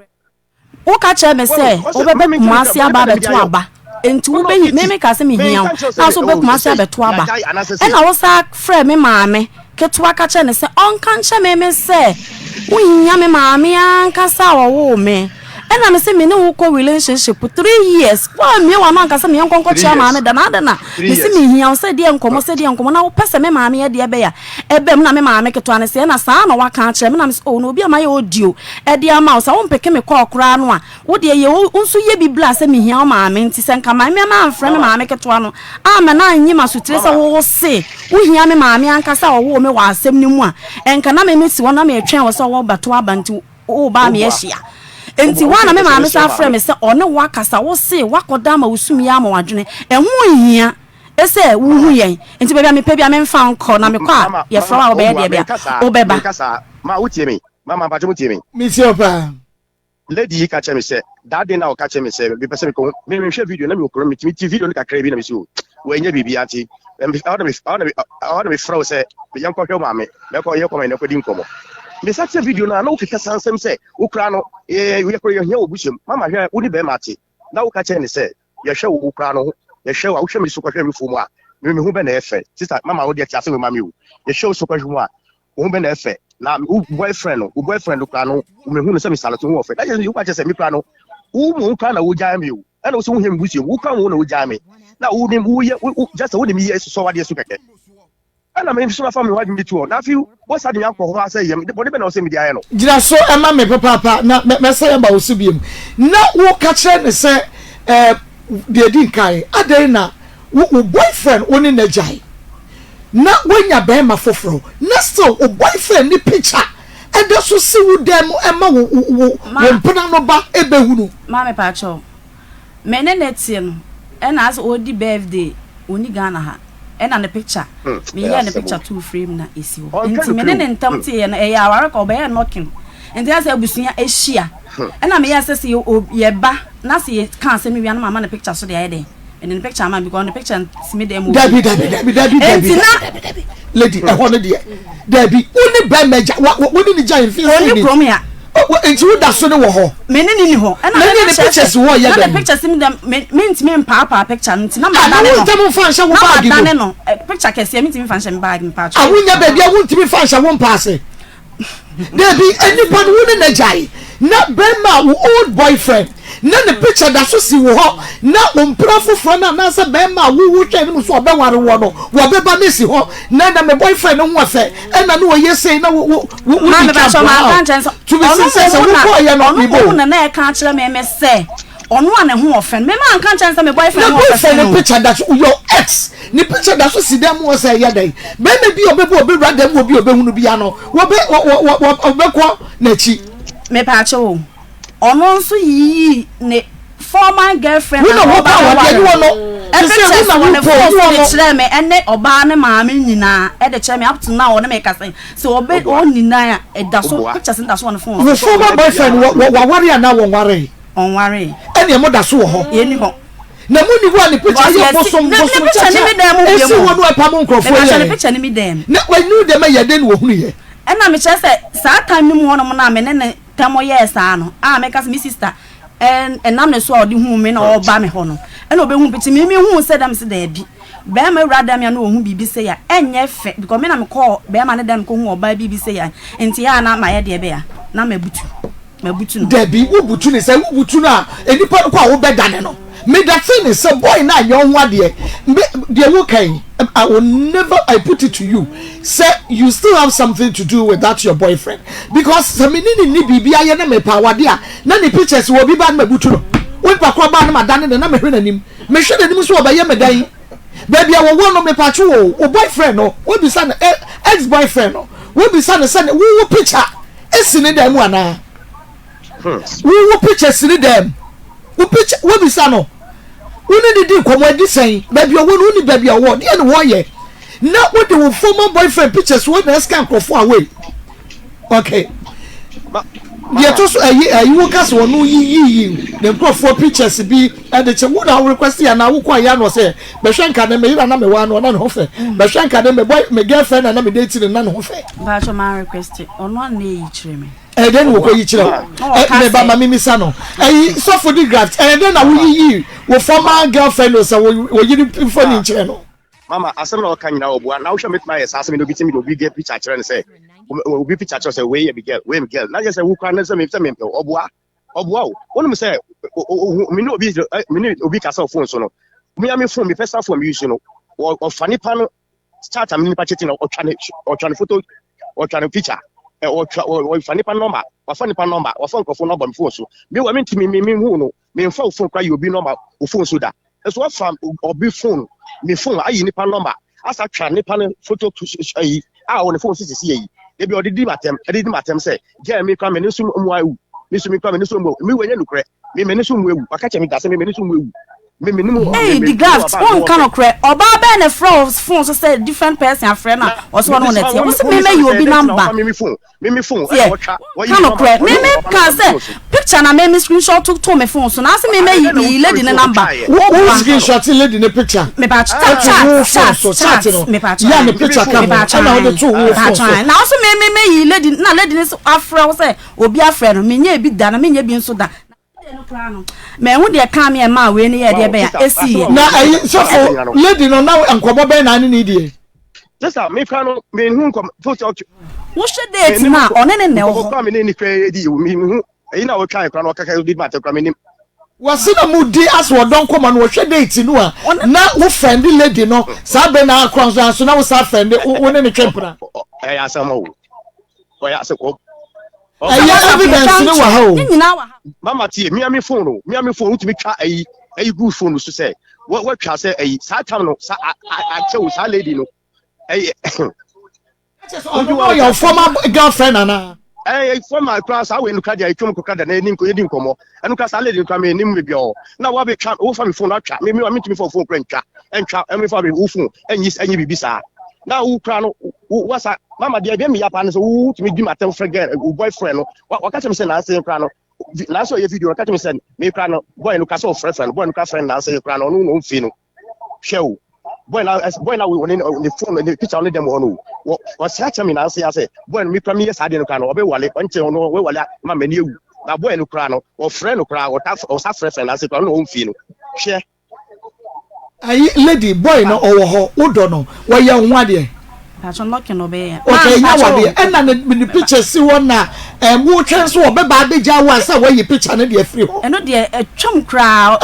o ka che me say o be kumasi aba beto aba enti wo be me ka se me hia na so be kumasi abeto aba e na wo sa frɛ me maame keto ka che ne se on kan che me say wo hia me maame anka sa wo me e na me se me ne wo ko relationship 3 years wa me wa man ka se me nkonko che maame da na me se me hia wo se de nkomo na wo pese me maame ye de be ya ebe me na me maame keto ane se na sa na wa kan che me na me se o no obi amaye audio e de ama wo sa wo mpeke me ko okra no a wo de ye wo nso ye bibla se me hia wo maame nti se nka maame ma amfra me maame keto ano ama na anyi masutire se wo se wo hia me maame anka sa wo me wa asem ni mu a enka na me si wo na me etwen wo se wo bato aba nti o ba me ehia enti wana me ma me sa frɛ me sɛ ɔne wakasa wo se wakoda ma wosumi ya ma wadwene ɛho hia ese wuhu yen enti bebia me pebia me mfa nkɔ na me kɔ a ye fra wo be ye de bia wo beba ma wotie me mama ba wotie me me see opa lady ka che me say that day na o ka che me say be pese me ko me hwe video na me okoro me TV video na kakra bi na me say o we nya bibia ati I want to be froze say be yan ko hwe ma me ko ye ko me na ko di nkomo me sa video na o keka sansem say wo kra no we ko ye hia obusem mama hwe wo ni be ma ati na wo ka che ne say ye hwe wo kra no ye hwe wo hwe me so ko hwe me fu mu a me hu be na efe sister mama wo de ati ase we ma me o ye hwe so ko hwe mu a wo be na efe na boyfriend no kra no me hu no say me salato hu ofe that is you ka che say me kra no wo mu kra na wo jaa me o and also him busiem wo kra wo na wo jaa me na wo nim wo just wo nim ye so wade so keke ana me so fa me wa me tu na fi wo sa de yakọ ho asa yem body be na o say me dia ye no gira so ema me papa na me say ba osubiem na wo ka kire ne say de din kai adai na wo boyfriend oni na jai na wonya be ma foforo na still o boyfriend ni picture and so see wo dem ema wo mpena no ba ebehunu ma me pa cho me ne netie no and as odi birthday oni Ghana ha and an the picture me here the picture two frame na esi wo enti me ne ntam tie na e ya aware ko be knocking enti as abusunya ehia and me here say ye ba na say kan say me wi na mama na picture so dey dey and in the picture man because the picture me dem Debbie lady e ho no dey Debbie oni ba meja woni ni giant face oni from ya enti wo da so ne wo ho me ne ni ho and the pictures wo ye dem the pictures me dem me ntimi papa picture nti na ma da ne no ntimi fa nhye wo bag na ma no picture kese me ntimi fa nhye me bag me pa cho awunya ba bia wo ntimi fa nhye wo paase Debbie anybody woni na jai na bema wo old boyfriend na the picture da so si wo ho na omprafo fro na say bema wo twa ni so obeware wo no wo beba na si ho na me boyfriend no ho afa e na no ye say na wo ma me ba so ma kan chen so to be say wo ko ye no bibo na e kan kire me say onu ane ho ofen me ma kan chen say me boyfriend ho ofen no picture da so your ex ni picture da so si dem wo say ye dai bema bi obebo obi brother mo bi obehunu bi ano wo be obekọ na chi me pa cho ono nso yi ne former girlfriend we no wo pa wo de wo no e say we no wo kire me ene oba ne maame nyina e de kire me up to now na me ka say so obe on nyina e da so picture center so on phone the former boyfriend wa ware na won ware on ware ene mo da so wo ho ye ni ho na mo ni wo ni picture ye bosom cha esi wo no pa mo nkrofo ye picture ni mi dem na we nu dem ye den wo hunu ye ena me kire say sa time ni mo no mo na me ne tamo yes ano me ka me sister enam ne so odi hu me na oba me ho no ena obe hu piti me hu se dam se da bi be ma wrada me na ohu bibi se ya enye fe because me na me call be ma ne dem ko hu oba bibi se ya enti ya na ma ye de be ya na mabutu no Debbie wo butu ne say wo butu na enipa ko a wo be dane no me that thing is say boy na your nwa de wo kan I will never put it to you say you still have something to do with that your boyfriend because some ni bibia ye na me pa wade a na ne pictures wo bi ba na mabutu no wo pa ko ba na madane na me hwe nanim me hwe nanim so obaye me dan baby I wo no me pa chu o boyfriend no wo bi sa na ex boyfriend no wo bi sa na say wo picture esini dem ana wo pictures ni dem wo picture wo bi sa no woni di komodi sen baby wo no ni baby wo de ne wo ye na wo de wo former boyfriend pictures wo na scan crofo away okay ye to so ayi wo kase wo no yi the crofo pictures bi e de che wo na request ya na wo kwa ya no say be hwenka na me yira na me wa no na ne ho fe be hwenka na me boy me girlfriend na me date na ne ho fe ba cho ma request ono na yi kire me then we go yi kire me ba ma mi sa no so for the graft then na wo yi wo former girlfriend o say wo yiri phone in kire no mama asem na o kan nyina obo na wo hwe metma yes asem no bitimi do bi get picture kire ne say obi picture kire say we be girl na just say wo kan na say me obo o wonu say me no obi ka say phone so no me am phone me personal phone use no o fani pa no start am ni pa chatting o twane photo o twane picture o fani pa number o fani pa number o phone ko phone number me phone so me wa me ntimi me hu no me mfa phone kwa you obi number o phone so da so fam obi phone me phone ayi ni pa number asa twa ni pa photo ayi on the phone sisi yi ebi odidi matem say je me kwa me nisu mu awu nisu me kwa me nisu mu me wenye nukre me nisu mu ewu aka che me dase me nisu mu ewu hey the graft one kind of credit oba be na phone so say different person a friend na also one on net here so me you obi number me phone kind of credit me can say picture na me screenshot to me phone so na say me you lady na number who screenshot lady na picture me ba chat me ba chat yeah me picture come na the two na also me you lady na lady na afra say obi afra no me nya bi da na me nya bi nso da me hu de ka me ma we ni ye de be ya esi na so for lady no now enkobo be na ni die just me kan no me hu kom photo wo she date na one ne ne wo ko me ni kre di me hu eyi na wo try kan no kaka di mate kwa me ni wasi na mu di as wo don koma no wo hwe date no a na wo friend lady no sa be na akron so na wo sa friend wo ne twempra ya sama wo ya se ko evidence no wa ho mama tie me phone utimi twa ayi good phone so say what twa say ayi sa time no sa achew sa lady no ayi oh your former girlfriend ana former class I went to carry a chum coca na nim ko yedim komo enu ka sa lady kwa me nim bi o na wa be twa wo fa me phone atwa me me for phone twa me fa be wo phone enyi bibi sa na wo kra no wasa mama dia be me yapa no so wo timi di matem friend boyfriend no wa ka temi say na say kra no na so ye video no ka temi say me kra no boy no ka so friend boy no ka friend na say kra no no fi no hwe boy na we on the phone the picture on them no wa say temi na say boy me kra me yes ade no kra no obe wale onche no we wale mama ni ewu na boy no kra no o friend no kra o sa friend na say kra no fi no hwe ayi lady boy no owo ho udo no wa ye nwa de patron locking obey okay na wa de and na the picture si won na wo twen so obeba de ja wa say wa yi picture no de free ho eno de atwam kra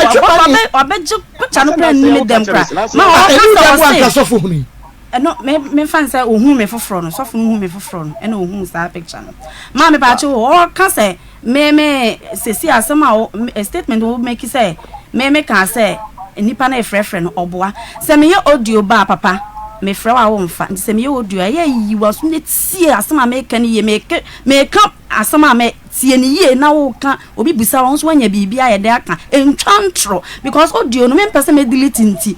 obeje picture no plan ni dem kra ma o ka so fo huni eno me fan say ohun me foforo no so fo ohun me foforo no eno ohun sa picture no ma me ba che o ka say me sesi asema o statement wo make say me ka say nipa na efrefre no oboa se me ye audio ba papa me frɛ wa wo mfa se me ye audio ye yi waso ne tie asema me ka ne ye me ka asema me tie ne ye na wo ka obi busa won so wanya bibia ye de aka entwantro because audio no me pese me delete nti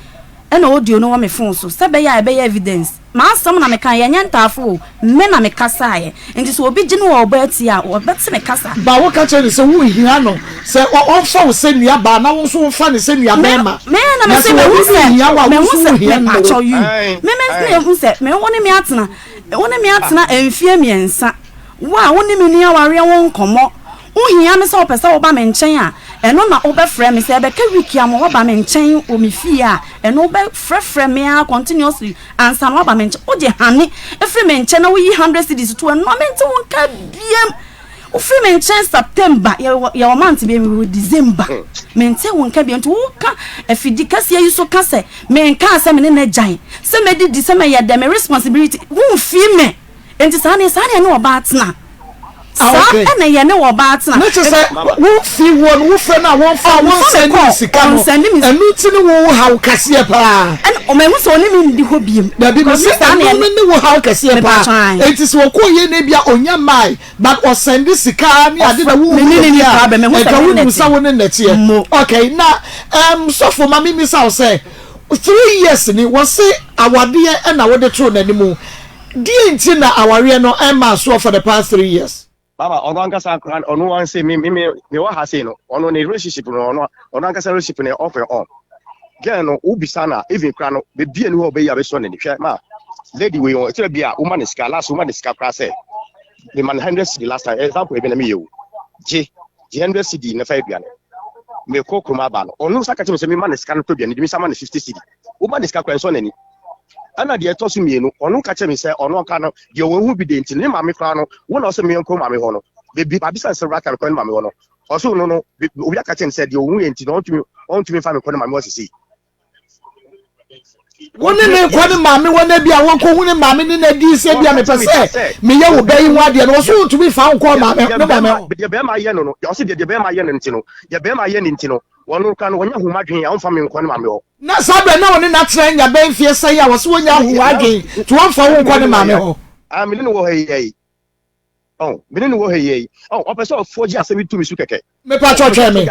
ena audio no wa me phone so se be ya evidence ma asem na me kan ye nyantafo me na me kasa ye nti so obi gine wo ba ti a wo beti me kasa ba wo ka chere se wo hia no se o fa wo se nua ba na wo so fa ne se nua mema me na me se me hu se me pacho you me hu se me woni me atena emfie miensa wa woni me ni aware won komo uhia me se o pese wo ba me nchen a eno na wo be frɛ me se be ka wiki am wo ba me nchen o me fie a eno be frɛ me a continuously ansa no ba me nchen o je hane efre me nchen na wo yi 100 cedis to no me nchen won ka biem o frɛ me nchen September ya o month be me December me nchen won ka biem to wo ka afidi kase yi so ka se me nka se me ne na jan se me di se me ya de me responsibility wo fie me enti sa ne no oba atena okay na ye ne wo ba atena no to say wo fi won wo fe na won fa won send sika no enu ti ne wo ha kase pa and o me so ne mi ndi ho biem da bi se ne wo ha kase pa enti so ko ye ne bia onya mai but o send sika ni ade da wo ni problem me ka wo sa won ne tie okay na so for mama mi sa say 3 years ni wo say awade e na wo de tro na ni mu die nti na aware no emma so for the past 3 years Baba, ono Nkansah akran ono wan say me wa ha say no ono ne relationship no ono Nkansah relationship ne off and on girl no ubisa na even kra no be bia ni ho be ya be so ne hwe ma lady we on tell bia woman is last woman is kra say the man 100 cedi last time example e be na me yewu je 100 cedi na fa bia ne me ko kuma ba no ono saka che me say me man is no to bia ne me sama na 50 cedi woman is kra so na ni ana de etosu mienu onu ka che me say onu ka no de wo hu bi de ntini ma me kra no wo na so me nko ma me ho no be abisa se raka ko ma me ho no oso no obi aka che me say de wo hu ntini on tumi fa me ko ma me ho sisi woni ne ko ne ma me wona bia won ko hu ne ma me ne na di se bia me pese me ye wo bayi hu ade no oso tumi fa nko ma me no ma me de be ma ye no o se de be ma ye no ntino de be ma ye ntino wonu ka no wonya hu madwen ya on fa me nko ne ma me ho na sabe na woni na tren ya ben fie sai ya wo so wonya hu adwen to won fa won ko ne ma me ho me no wo hey Oh, me no wo he oh opeso foji asemi tu mi su keke me pa cho twa me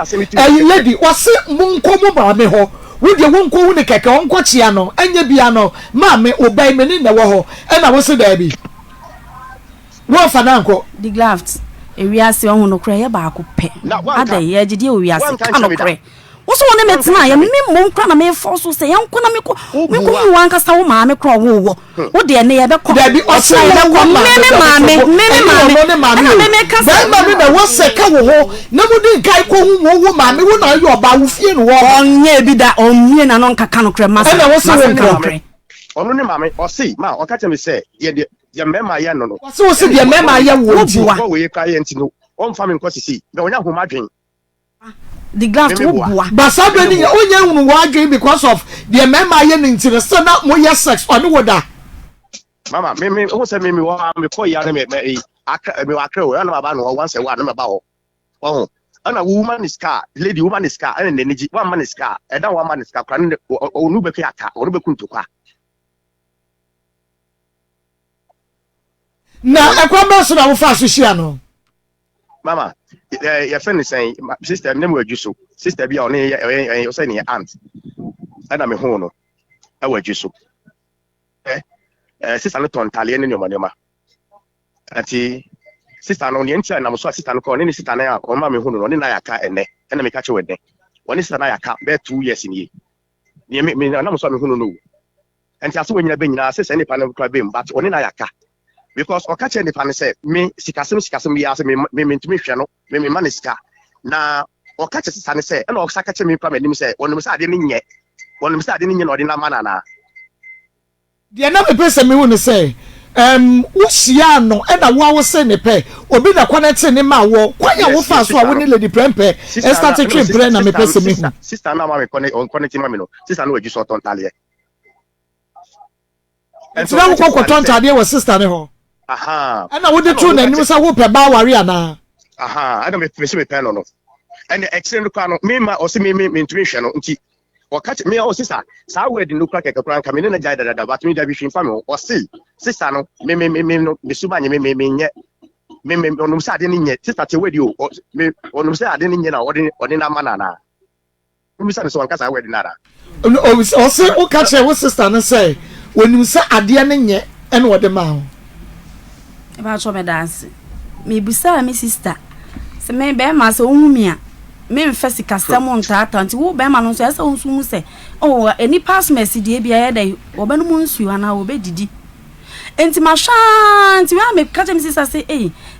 lady wase munko mo ba me ho wo de wonko hu ne keke onko chia no anya bia no ma me obai me ni na wo ho e na wo se da bi wo fa na nko the graft ewiase ohun no kra ye ba ko pe ada ye gide ewiase kan no kra woso wona metina ya me mo nkra na me force say yanko na me ko wan kasa wo ma me kra wo wo de ne ye be ko da bi o se ye ko ma me kasa ba me na wo se ka wo ho na mo di kai ko hu wo ma me wo na yo ba wo fie no wo onye bi da onye na no nkaka no kra masa na wo se wo nkra onu ne ma me o se ma o ka tell me say ye de ye mema ye no wo se de mema ye wo ji wo we ka ye ntino o mfa me nko sisi na onya homa dwen the graft wo bua but somebody onye hunu wa dwen because of the mema ye ntino so na mo ye sex onu wo da mama me who say me wa me ko ya na me me wa kra o na ma ba no once a wa na ma ba ho oh ana woman is car lady woman is car and energy one man is car and that one man is car kran onu be aka onu be kuntokwa na akwamba so na wo fa so hia no mama your friend is saying sister name we juso sister bia on you say ni aunt ana me ho no e we juso sister no tontale ni nyoma ati sister no ni ntia na mo so sister no ko ni sister na ya o ma me ho no ni na ya ka ene na me ka che wede woni sister na ya ka be 2 years ni me na mo so me ho no enti aso we nyina be nyina sister ni pa no kwa be but oni na ya ka because okache ni pa ne say me sikasem ya say me ntumi hwe no me manisika na okache sister ne say na okasa kache me pa manim say wonum say ade ni nye na ode na mana na de na me pese me hu ne say wosia no e na wo se ne pe obi na connect ne ma wo kwanya wo fa so a wo ne lady prempe e start to train na me pese me hu sister na ma me connect ma me no sister no agi so tontale and so wo ko tontale wo sister ne ho aha ana wo de true na nim say wo pe ba ware ana aha ana me pese me pe no and the excellent kwa no me ma o se me ntumi hwe no nti o catch me o sister sa wedding no kra keke kra me na jai dada but me da bi hwin fa me o see sister no me no me suba nye me nye me onum sa ade ni nye sister te wedding o me onum sa ade ni nye na ode na mana na me sa so Nkansah wedding na o se o catch wo sister no say onum sa ade ni nye e na ode ma ho e ba cho me dance me busa me sister se me be ma se ohumia me mfesi kasem ntata nti wo be ma no so esa onsumu se oh eni pass mercy die bia ye dai obanu mu nsu ana obedidi enti ma shanti wa me kaje me sister say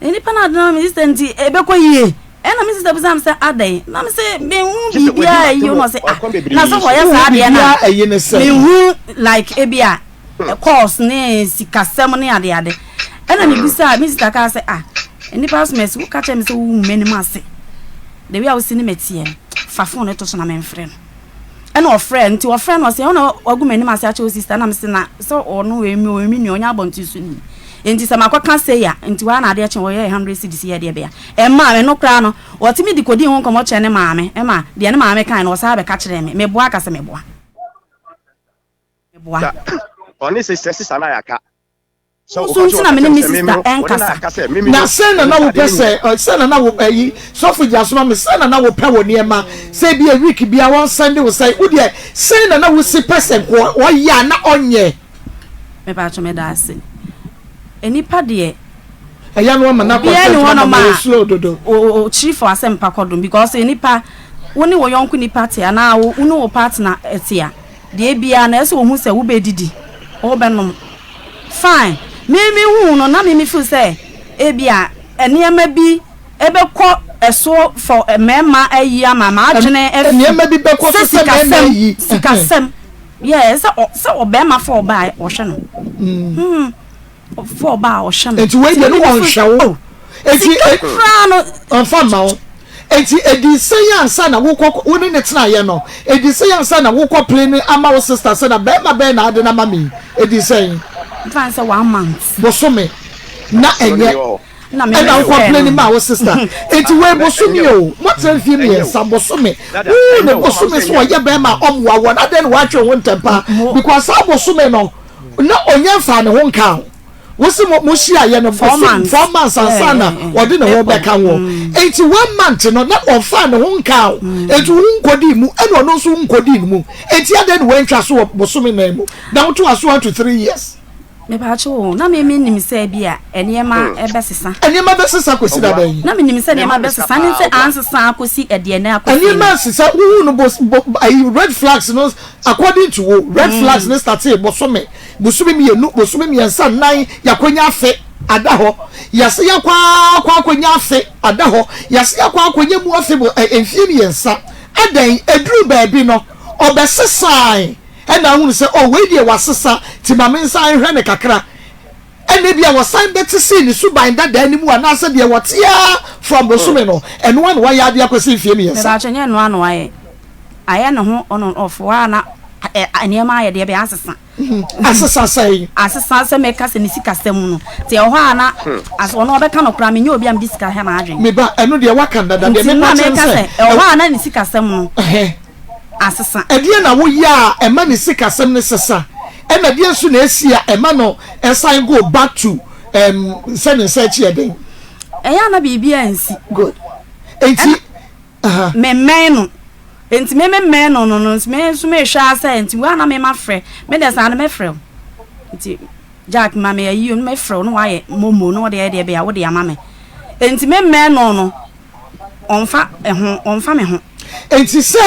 eni pa na adana me sister nti ebekọ yie na me sister busam say adai na me say me hu bia you know say na so wo ya sa bia na me hu like ebia course ne sikasem ne ade na me bisa me sister ka say eni pass mercy wo kaje me say wo menim ase the way I was seeing metie fa phone to so na memfre no and our friend to our friend was say ona ogumani ma say acho sister na me say na so ono we mi ni onya abonti so ni enti se makwaka say ya enti wa na ade ache wo ye 100 cedis ye de bia e ma me no kra no otimi di kodi ho komo che ne maame e ma de ne maame kan no sa be ka kire me boa ka se me boa oni sister na ya ka so na me ni sister Nkasa na sena na wo pese sena na wo ayi so fu jasoma me sena na wo pe wo niema say bi a week bia won send wo say wo de sena na wo si pese ko wo ya na onye me ba cho me da ase enipa de eya no ma na ko na slow dodo o chief asem pakodum because enipa woni wo yonku nipa te ana wo unu wo partner etia de bia na eso wo hu se wo be didi wo be nom fine me hu no na me feel say ebia eniema bi ebekọ eso for mema ayi amama adwene eniema bi bekọ so se mema ayi sikasem yes so obema for buy ohwe no for buy ohwe no enti we de no won hwe enti krano onfa ma enti edi sayansa na wokọ woni ne tena ye no edi sayansa na wokọ play ni ama wo sister say na bema be na ade na mami edi sayin fan say 1 month bosome na enye na me na ko play ma wo sister enti we bosome o mo tell fi me sa bosome ne bosome so ye be ma omwa won ade no wa twe won tempa because sa bosome no na onye fa ne ho nka Wosi mo share ye no 4 months asana odi na wo beka wo 81 months no na ofa ne ho nka enti wo nkodi mu eno no so nkodi mu enti ade we ntwa so bosome na mu na wo to aso 1 to 3 years me ba cho na me nim se bia enema ebesesa enema besesa kosi da ban na me nim se enema besesa ne se ansesa akosi ede na akosi enema sesa wo no red flags no according to red flags ne start bosome mienu bosome miensa nan yakonya afe adaho yase yakwa akonya afe adaho yase yakwa akonya mu afe enfie miensa adan eduru baabi no obesesai ena hu se we die wasesa ti mamensa hwe ne kakra ene bia wasan beti si ni suban dada animu anase de wotia from bosome no eno wan wa ya de akosi enfie miensa ba chenye no anu aye ne ho on off wa na aniema aye de be asesa asesa say make us ni sika sem no te ho ana aso no obeka no kra me nya obi am disika he na adwen me ba eno de wakanda da de me make say ho ana ni sika sem no asesa edie na wo ya ema ni sika sem ne sesa ena die su na esia ema no esan go back to send search eden eya na bibia nsi good enti me no enti me no me so me hwa asa enti wa na me ma frɛ me de sa na me frɛ enti Jack ma me ayi me frɛ no wa ye momo no de be ya wo de ama me enti me no onfa me ho enti se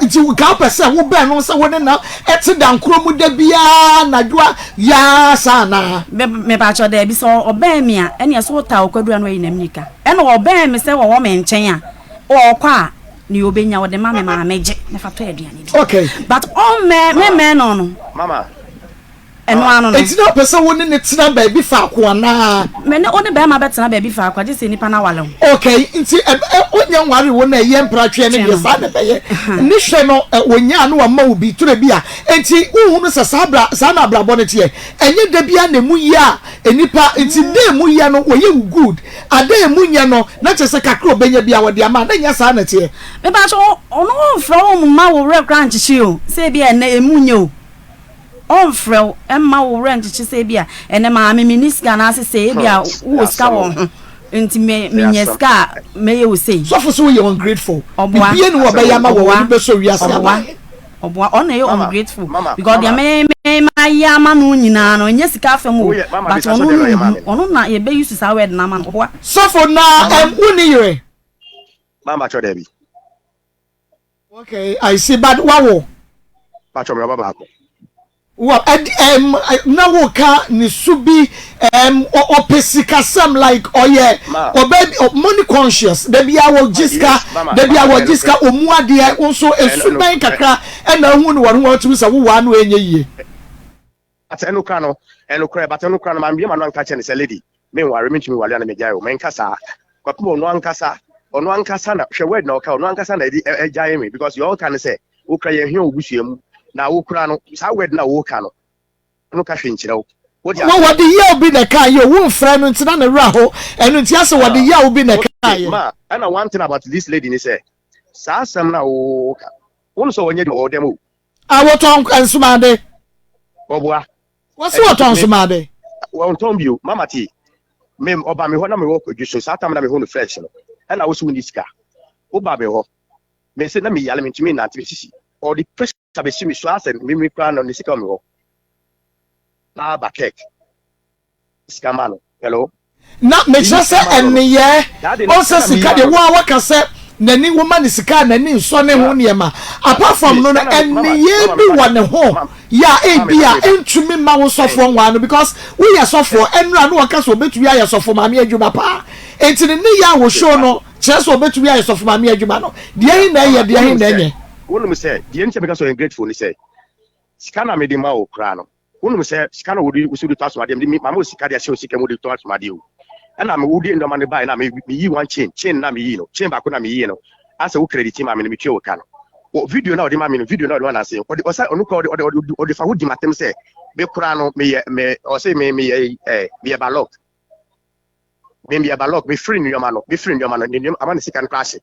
enti ka pese wo be no se wo ne na eti dan kromu da bia na dwa ya sana me ba cho da bi so oba mi a ene so ta okwadua no yi na mnika ene oba mi se wo me nchen a o kwa ni obenya wo de ma meje na fato aduane di okay but on me no mama eno ano no enti na pese wo ne tina ba bi fa ko na me ne oni ba ma betina ba bi fa kwa je se nipa na wale okay nti onya nware wo na ye mpratwe ne de sa ne be ye ni hwe no onya no wa ma obi tura bi a enti hu no sa na abra bonnet ye enye da bia na mu ya enipa enti de mu ya no wo ye good ade mu nya no na chese kakro benya bia wo de ama na nya sa na tie me ba cho ono from ma wo re crunch chi o se bia na emu nya o on frel emma wo rent chi se bia ene ma me miniska na se bia wo ska wo enti me nyeska me ye wo sei so for so you ungrateful bibie no wo be ya ma wo be so wiase obo on e ungrateful because dia me ma ya ma no nyina no nye sika afem wo but ono na ye be use sa word na ma no so for na uni yere mama cho debi okay I see but wawo pa cho me baba ko well na wo ka ni subi opesika sam like oye obaby money conscious de bia wo jiska omuade onso esuban kakra na hu no wo tumi sa wo wa no enye yie atenu kra no batenu kra no ma mbia ma no anka che ne se lady me ware me tumi wale na me jai o me nkasa kwapo no ankasa na hwe word na o ka no ankasa na e jai me because you all can say wo kra ye hwe obusuam na wo kura no sa word na wo ka no ka hwenkyere wo what the year be the car you won friend ntina na ra ho enu ntia se what the year will be the car ma and one thing about this lady ni say sa asem na wo ka won so wonye de odem o what on ansumade oboa what's what on ansumade won ton bio mama ti me oba me ho na me wo kwadwo so sa tam na me ho no fresh no and I was win this car oba be ho me say na me yale me ntimi na ntimi or the pressure be see me so as me plan on the sika me ho na ba kek skamano hello na me just say eniye o se sika de wa ka se nani woman sika nani nso ne ho ne ma apart from no eniye bi wa ne ho ya bia entumi ma wo sofo nwa no because we ya sofo enra no waka so betu ya sofo ma me adwuma pa enti ne ya wo show no che so betu ya sofo ma me adwuma no de hin na ye de hin na nye wonu say the nche because so ungrateful ni say sika na me di ma o kra no wonu say sika na wodi usudi to aso ade me mama sika de aso sika wodi to aso ade o na me wodi ndo ma ne buy na me yi one chain na me yi no chain ba ko na me yi no asa wo credit ma me twe wo ka no o video na odi ma me no video na odi na say odi osa onu ko odi fa wodi matem say me kra no me o say me ba lock me ba lock me free no ma no ni amane sika no crash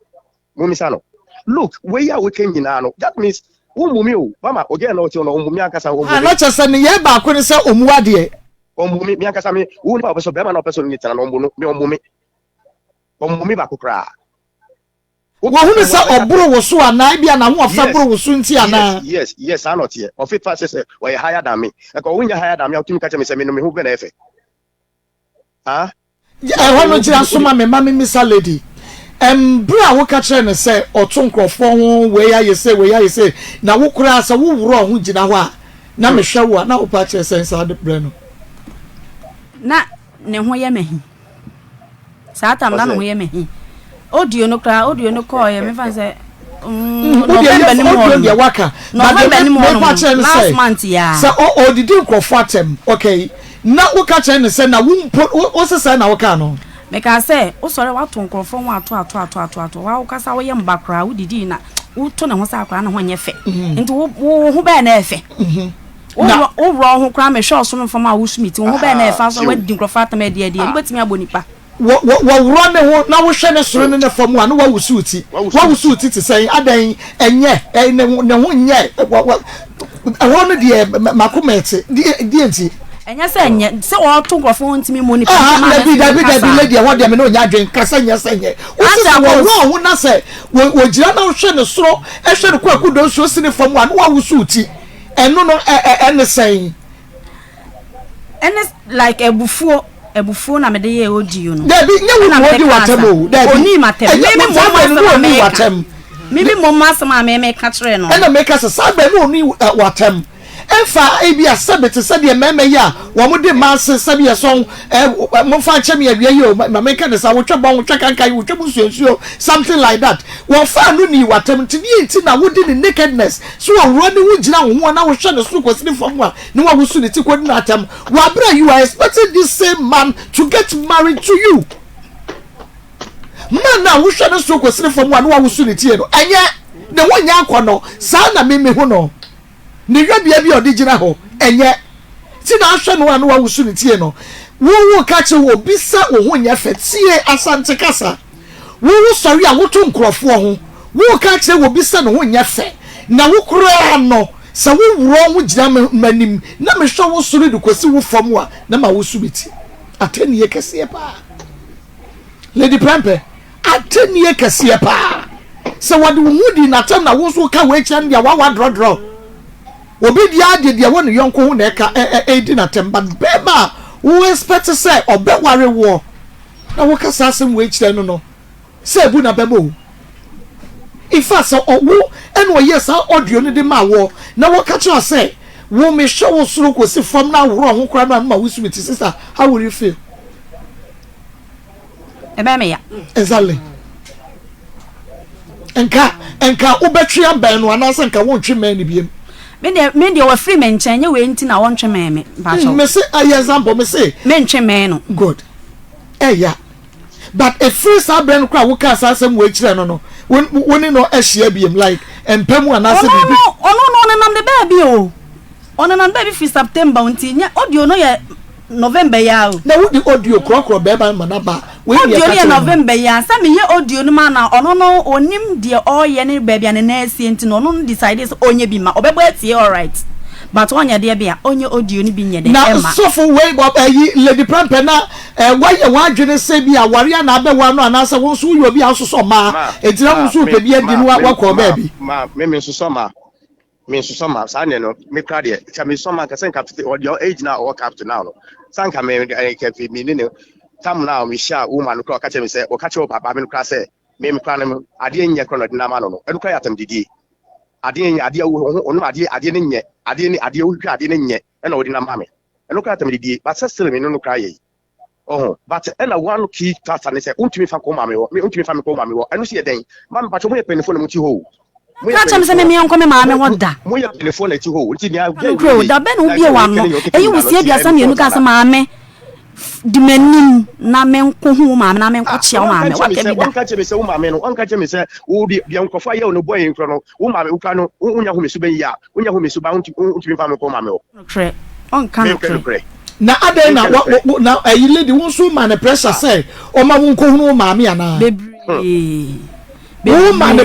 mo mi sa no look where are we can no that means umumi o mama oge na oti no umumi akasa umumi na cha se ne ye ba ko ne se omuade Ombumi mi ankasa me wo nipa opeso be ma na opeso ni tana no ombu me ombumi ba kokra wo hu sa oburo wo so ana bia na ho afa buro wo so nti ana yes I not here of it fast say we higher than me e ko wunya higher than me otimi ka che me say me no me hu be na efe ah ho no jira so ma me misa lady bra wo ka kire ne say oto nkrofo ho we ya yese na wo kura sa wo wuro ho gina ho a na me hwe wo na wo pa kire say sa de bre no na ne ho ye mehi sa tam na no ho ye mehi audio no call ye me fan say November ni mo de waka November ni mo last month ya so o did nkrofo atem okay na wo ka kire ne say na wo se na wo ka no me ka say o sori wa to nkrofo ho ato wa wo ka sa wo ye mbakra wo didi na wo to ne ho sa akra na ho nye fe nti wo ho ba na efe o ro ho kra me hwe oso no fama wo smith wo ho ba na efa so wa di nkrofo atem e de ni betimi abonipa wo ro ne ho na wo hwe ne soro ne famu a no wa wusuti ti say adan enye ne ho nye wo no de makomete di enti enya se enye se wo to nkrofo ntimi mo ni pa David lady wo de me no nya adwen kasa nya senye wo se wo ro ho na se wo gira na wo hwe ne soro e hwe ne kwaku do so si ne famu a no wa wusuti eno no ene say ene like ebufuo na me de ye audio no David nye wo odi watemo David oni matem mimi mo masama me ka kire no ena me ka se sabe no oni watem enfa ebia sabete sabe meme ya wo mo de masse sabe so mo fa chem ya wie yo ma me ka ne sa wo twebon wo twakankai wo twebu suensuo something like that wo fa no ni watem ti na wo de nakedness so wo ro ne wo gina wo na wo hwe ne so kwasini fam a ne wo su ne ti ko na atem wo abra you are expecting this same man to get married to you man na wo hwe ne so kwasini fam a ne wo su ne ti no enye ne wo nya akono sa na meme ho no ni hwabia bi odigina ho enye ti na ahwe no anu wa wusu ni tie no wo ka che wo bisa wo ho nya fatie asante kasa wo sori a wo to nkrofo ho wo ka che wo bisa no ho nya fe na wo kura no sa wo wuro ho gina manim na me hwe wo sori de kwesi wo fam a na ma wo su biti atenie kase pa lady prampe atenie kase pa se wode wo hudi na tam na wo so ka we kyan dia wa drodro obi dia de dia won yonko hu na ka edi na temba bema wo expect say obeware wo na wo ka sasem we kire no say bu na bema ifa so wo eno yes audio ne de ma wo na wo ka kire say wo me hwe wo suru kosi fam na woro ho kra na ma wo su meti sister how will you feel ebe me ya exactly enka ubetwe aban no anasa nka wo ntwe man ni biem me de wa free men chenye we nti na wo ntwe man me ba cho me say example me say me ntwe man no good yeah but a free sabren kwa wo ka asasem we kire no woni no ahia biem like empemu anasa bibi ono nam de baby o ono nam baby fi September unti nya audio no ye November ya o na wo di audio krokro beba manaba we ye ka November ya sa me ye audio no ma na ono no onim de oye ne baby ane na esi enti no no decide onye bi ma obebo etie all right but onye de bia onye audio ni bi nye de ema na so for we go lady prampe na waye wadwene se bi aware na abewa no anasa wo so yo bi asoso ma etira wo so pe bi adi no wakọ baby ma me so ma sa ne no me kra de cha me so ma ka sen captain or your age now or captain now no sanka me ke fi mi ne tam now me sha woman ko ka che me say o ka che o papa me kra say me kra no ade nye kro no na ma no e kra yatam didi ade wo onu ade ne nye ade wo hwa ade ne nye e na odi na ma me e kra yatam didi but still me no kra ye but e na one key tata ne say untimi fa ko ma me wo me untimi fa me ko ma me wo e no se den ma me pa cho mo ye penifo mo ti ho Kacha mse me yanko me maame woda. Mo ya telephone eti ho, nti ni agro da be no bie wa no. Eyi wo sie bia sam yenu ka sa maame di manim na me nko hu maame na me nko chia maame wa ke bi da. Onka che me se wo maame no, onka che me se wo bi nkofo aye no boy nkro no, wo maame wo ka no, unya hu me su ben ya, unya hu me su ba unti mi fa me ko maame wo. Kre. Onka no kre. Na ade na ayi lady won so man pressure say o ma won ko hu maame ana. Bebre. Woman the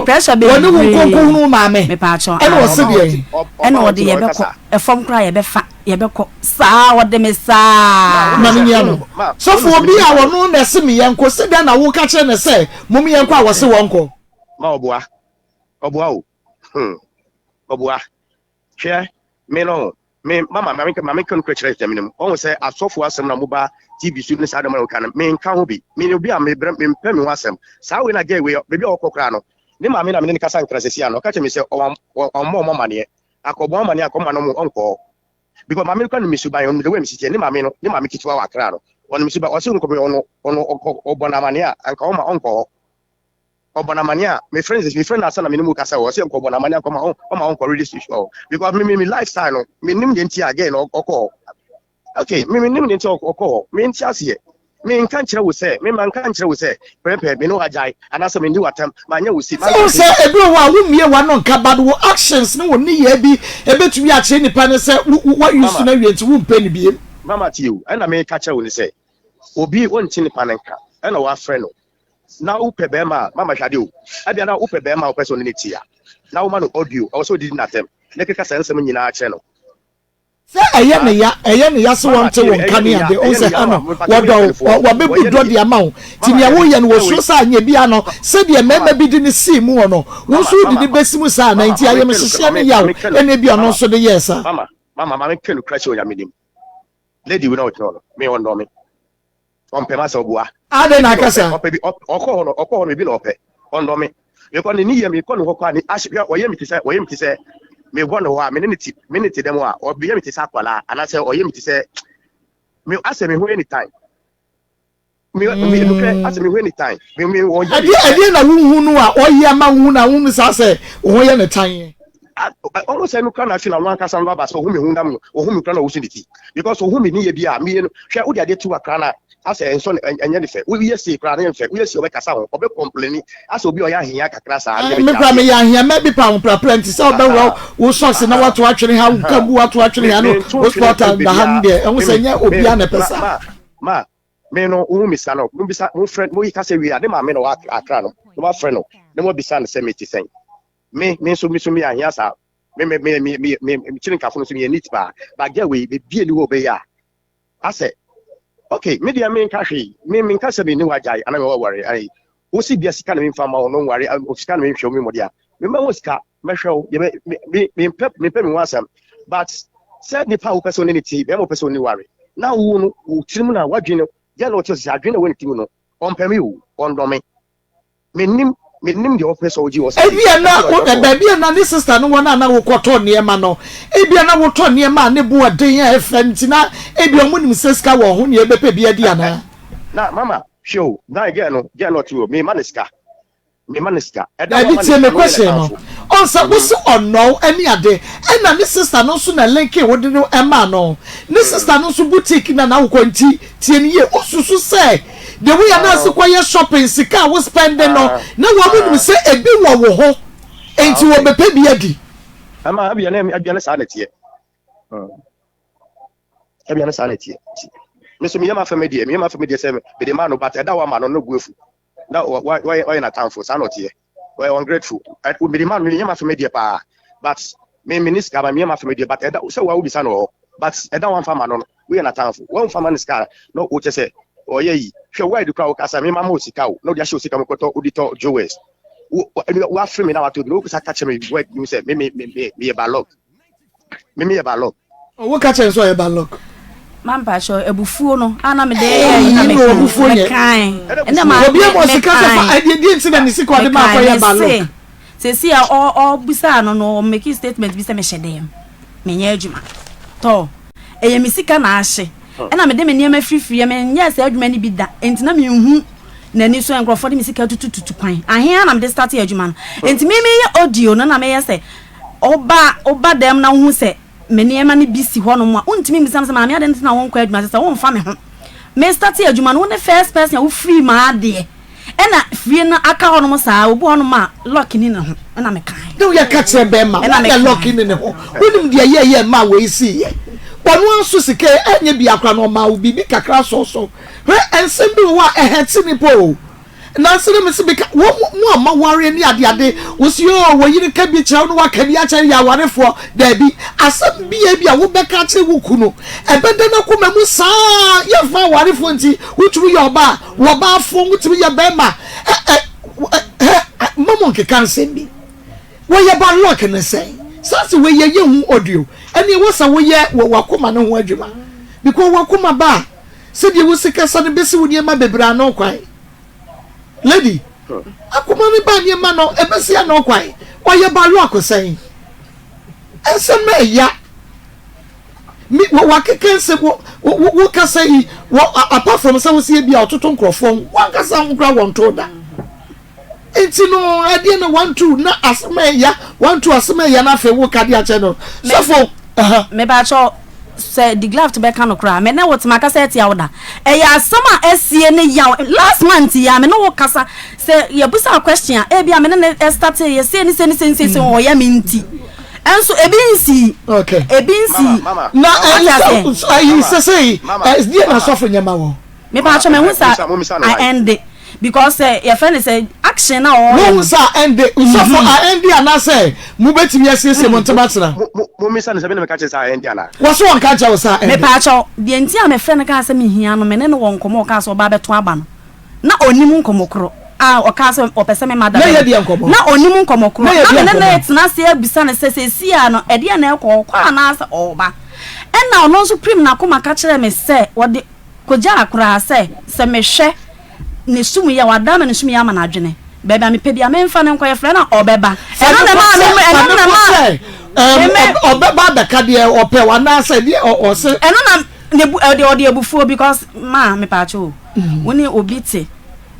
pressure be woni won konko hu maame me pa cho e no se de e no de ye be ko e fom kra ye be fa yebeko saa wode me saa mami no so for obi a wono na se me yenko se da na wo ka kire ne se mum yenko a wo se wonko ma oboa o oboa hwe me no me mama kan kire tell me no o say asofo asem na moba TV su ne sa da man kan me nka ho bi me obi a me pɛ me ho asem saa we na get we baby okokra no ne ma me na me ne kasa nkra sesi ano ka kire me se o mo mane akobon mane akoma no mo onko because mama kan me suban on the way me sisi ne mama kitwa wa akra no on me suban o se nko be ono obona mane a anka o ma onko obona mane a me friend asa na me mu kasa o se nko obona mane akoma o ma onko really sure because me lifestyle no me nim de ntia again okọ okay me nim de ntia okọ me ntia ase me nkan kire wo se me man kan kire wo se pepe me no ajai anasa me ndi watam ma nya wo si so say ebi wa wo mie wa no nka bad wo actions no woni ye bi ebetumi a kire nipa ne se what you to na wi enti wo mpa ni biem mama tiu na me ka kire wo ni se obi wonti nipa ne nka na wa friend no na wo pe be ma mama hwade o abia na wo pe be ma wo person ne tia na wo ma no audio o so did natem ne keka sensem nyina a kire no se eye ne ya so wonte won kane ade on se ano wo be do de ama wo ti ne wo ye no wo so sa anya bia no se de mema bi di ne si mu no wo so di besimu sa na nti aye me hye ne yawo ene bia no so de yesa mama me kenu crash o ya medim lady we no tell me on do me on pe ma so bua ade na kasa okọ me bi na ope on do me me ko ni ye me ko no ko ani ashia oye mi ti se me go no wa me minute dem wa obi ye mi ti sa kwala ana se oye mi ti se me ase me ho anytime me look ase me ho anytime me wo ade na hu nu a oye ma hu na hu sa se wo ye ne tan almost no kan afina wan kasa no ba so hu me hu ndam hu me kra na wo suniti because hu me ni ye bia me no hwe wo de ade tu akra na ase enso enye ne fe wo ye se kra na fe wo ye se obe kasa ho obe complain ase obi oya hia kakra sa me kra me ya hia me bi pa ho plant se obe wo socks na wato atwere ha ka bu wato atwere ha no wo sport da han de enwo se nya obi a na pesa ma me no wo mi sa no mo bi sa mo friend mo yi kasa wi ade ma me no akra no mo friend no ne mo bi sa no se me ti sen me so mi ahia sa me chirin ka funu so me neat ba get we be bie ni wo be ya ase okay me dia me nka hwe me nka se me ni wajai ana me wo worry ai wo si bia sika na me mfa ma wo no worry o sika na me hwe me dia me ma wo sika me hwe me pep me wasam but said ni pa wo person ni ti be mo person ni worry na wo no wo tirim na wadwene ya no to sa adwene won timu no on pemi wo on do me nim the office oji was ebia na wo bia na ni sister no wona na wo kwoto niema no ebia na wo to niema ne bo aden ya efenti na ebia mo nim seska wo ho ne ebepe bia dia na mama show na again no to me maniska eda bi tie me question no on sa wo so ono ani ade na ni sister no so na link wo de no ema no ni sister no so boutique na wo kwanti tie ni ye osusu say the way na se kwa ye shopping sika wo spending no na wo mu se ebi wo ho enti wo bepe bi adi ama abia na sa na tie abia na sa na tie me so me yama family se me de ma no but da wa ma no guefu na why na thankful sa no tie why ungrateful me de ma no yama family pa but me minister ba me yama family but da se wa wo bi sa no but da wa fa ma no we na thankful one fa minister no wo che se oye yi hwe why do crowd kasa me mama osika wo no dia show osika mokoto auditor Joes wo afre me na wato no kusa catch me word you say me e balog me e balog wo catch so e balog mampa show ebufuo no ana me de na me ebufuo ye kan ena ma obi mo sika fa ade nti na ni sika ode ma kwa ye balog se si a o busa no make statement bi se me hyedem me nya adwuma to eye me sika na ahye ena me de me niam afrifiri me nya se adwuma ni bi da enti na me hu na ni so enkrofo de me sika tututu kwan ahia na me de start adwuma no enti me ye audio no na me ye se oba dem na hu se me niam ni bi si ho no mo untimi mi sam se ma me ade na won kwa adwuma se won fa me ho me start adwuma no ne first person who free ma ade ena free na aka ho no mo sa obu ho no ma lock ni na ho ena me kan do ya catch be ma ena lock ni ne ho unim de ye ma we si ye wonu anso sike enye bi akra no ma obi kakra so he ensem bi wa eheti ni po na se me se beka wo ama ware ni ade wo si o wo yiri ka bi kira no wa ka bi a kire ya warefo da bi asem bi a wo beka kire wo kunu ebede na ko mamu saa ye fa warefo nti wo tumi ye oba wo ba fo wo tumi ye bema mama nke kan sembi wo ye ba lock ne say sase we ye hu audio ene wo sa wo ye wo akoma no ho adwuma because wo akoma ba se die wo sika sa ne besi wo niema bebra no kwai lady akoma mi ba niema no ebesi no kwai wo ye ba lock say ense me ya mi wo keke se wo ka say wo apart from say wo se bia ototo nkrofo wo ka sa nkra won to da enti no ade na 1-2 na asmeya 1-2 asmeya na fe wo kade a che no so for me ba cho say the glove to be kan okra me na what maka say tia woda e ya asama esie ne ya last month ya me no wo kasa say ya busa question e bia me na start ye say ni say o ya minti enso ebinsi okay ebinsi na I say is dia na so for nyama wo me ba cho me hu sa I end it because your friend say action na o no sa end so for I end ana say mu betimi asese montematna mo misa ne se be na ka che sa end ana wo so won ka che wo sa end me pa cho de nti a me friend ka say me hia no me ne won komo ka so ba beto aba no na onim nkomo kro o ka say o pese me madam na onim nkomo kro na me tena se abisa ne se si a no e de na ekọ kwa na say o ba en na ono supreme na koma ka kire me say wo de koja akra say se me hwe ne sumu ya wadama ne sumu ya ma na adwene beba me pedi amemfa ne nkoye frɛ na obeba eno na ma obeba da ka de opɛ wana sɛ de o se eno na ne ode Obofour because ma me pa cho woni obite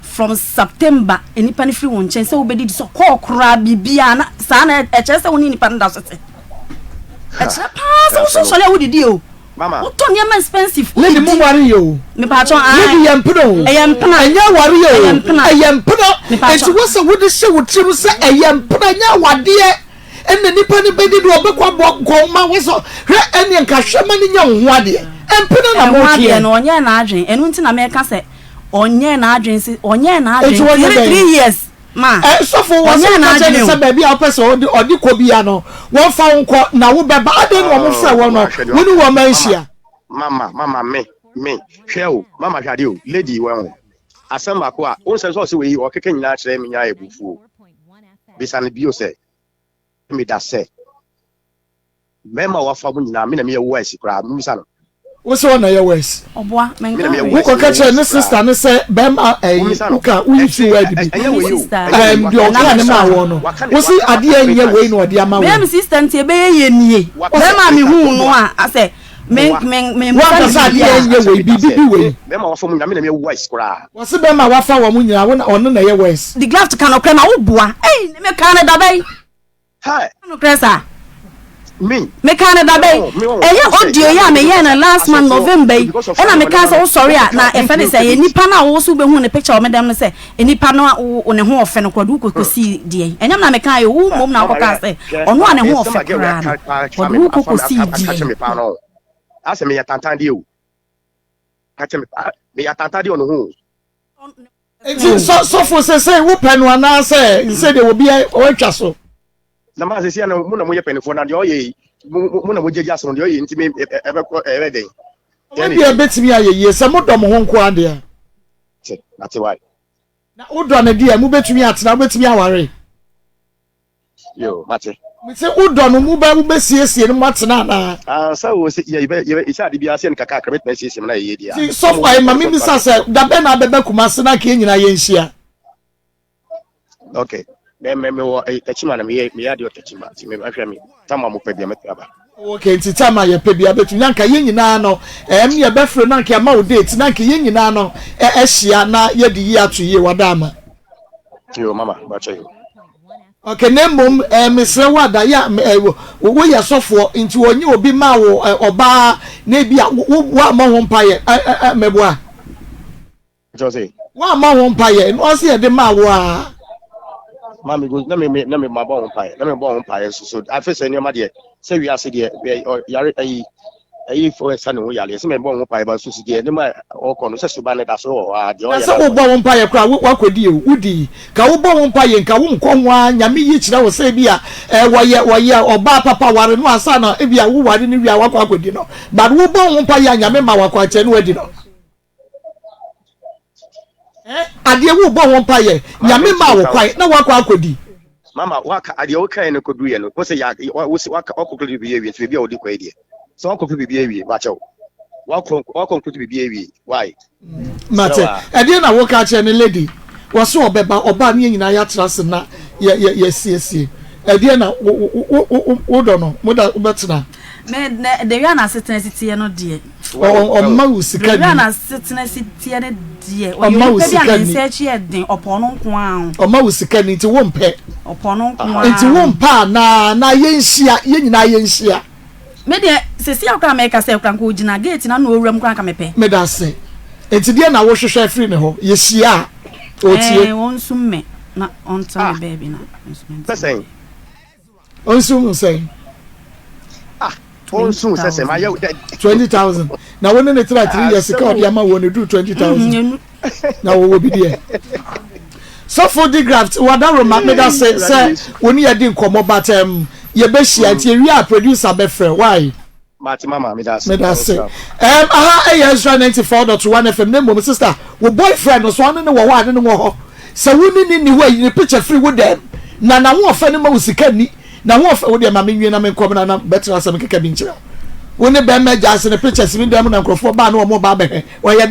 from September enipa ne free won chen sɛ obedi so call kra bibia na sa na eche sɛ woni nipa nda so te eche pa so so le wodidi o mama uto niam expensive lady mo wari yo me pa cho lady yempno anya wari yo yempno enti wo se wo de hye wo trim se yempno anya wade enne nipa ne bedi do obekwa bo ma wo so hwe enne nka hwema ne nya ho ade empno na mo hie no onye na adwen enu nti na me ka se onye na adwen se onye na adwen 3 years ma so for wo se na adwen se ba bia opese odi ko bia no wo fa nko na wo beba ade no mo frɛ wo no wo ni wo manhia mama me hwe o mama hwade o lady wo asem bako a won se so se we o keke nyina kire me nya Obofour bisane bio se me da se mema wa fa bu nyina me na me ye wise kra mu bisa no wo se wona ye wise oboa menga wo ko ka kire ne sister ne se bema uka uyisu wadi bi di o ka ne ma wo no wo si ade enye we no ode ama wo me sister ntie be ye nie bema me hu no a se me wa sa ade enye we bibi we bema wa fa mu nyina me na me wise kra wo se bema wa fa wo mu nyina wo ono na ye wise the glove to kan okra na wo boa me kan da bai hi no kresa me kan da bai audio ya me ye na last month November e na me kan say wo sorry na e fe ne say enipa na wo so be hu ne picture o me dem ne say enipa no wo ne ho ofe no kwadu kokosi die enyam na me kan ye wo mom na wo ka say ono a ne ho ofe kra kwadu kokosi die ase me ya tantan die o ka che me ya tantan die ono ho so for say wo penu ana say say de obi o twa so na ma se na mu na mo ye penifo na de o ye mu na mo jeje aso de o ye ntimi ebeko ebeden yani e betimi ayeye se mo dom ho nko ade a na te why na udo na dia mu betimi atena betimi aware yo mate mi se udo no mu ba siesie no matena na sa wo se ye isa de bia se nkaka akrobeto na siesie na ye dia so for ma mi bisa se da be na bebe kumase na ke nyina ye nhia okay me wo tachima na me ya de tachima ti me ahwa me tama mo pa bia metaba okay ti tama ye pa bia betu nyanka ye nyina no ye be fro na nke ma o date na nke ye nyina no ehia na ye di yi atu ye wadama yo mama ba che yo okay nembom mesre wada ya wo ye sofo nti wonye obi ma wo oba na bia wo ma ho mpaye meboa Jose wa ma ho mpaye no se ye de ma wo a mami go na me ma bon pai na me bon pai so I face any ma de say we ase de yare ayi If for a son who yali, some born by Susi, or Conus Subanet as all. So, born by a crowd, what could you, Woody? Cowbon pie and Kawum Kongwa, Yami, each now say, Bia, why, or Bar Papa, one was son, if you are who I didn't know what could you know. But who born pie and Yamma quite and wedding. I dear who born pie, Yamma quite, no what could you. Mama, what are the okay and could be, and what's a yak, what could be to be all the way. So I could be behaving, watch out. What could be behaving? Why? Matter. I didn't walk out any lady. Was so about Obama in Ayatras and that. Yes. I didn't don't know. What's that? The Yana sitting and no dear. Or mouse, Yana sitting and dear. Or mouse, search yet upon one. Or mouse can into one pet. Upon into one pa na yensia. Media says you can make a self can go Gina gate and no room crack me pay. Medase. It's the end I wash your free no. Yes, yeah. On soon me. Not on time, baby. That's saying. On soon say. On soon says, my 20,000. Now, when they try 3 years ago, Yama want to do 20,000. Now, we will be there. So, for the graft, what I remember that say, when you didn't come about your best year, producer, befriend. Why? Mama, me that's say. Ezra 94.1 FM. Name, my sister, our boyfriend was one in the war, and the war. So, we need anyway, you picture free with them. Nana, one friend of us, na wo fa wo de ma menwie na men kom na better asem keka bi nkyira wo ne be me jase ne pictures mi dem na nkrofo ba na wo mo ba be he wo ye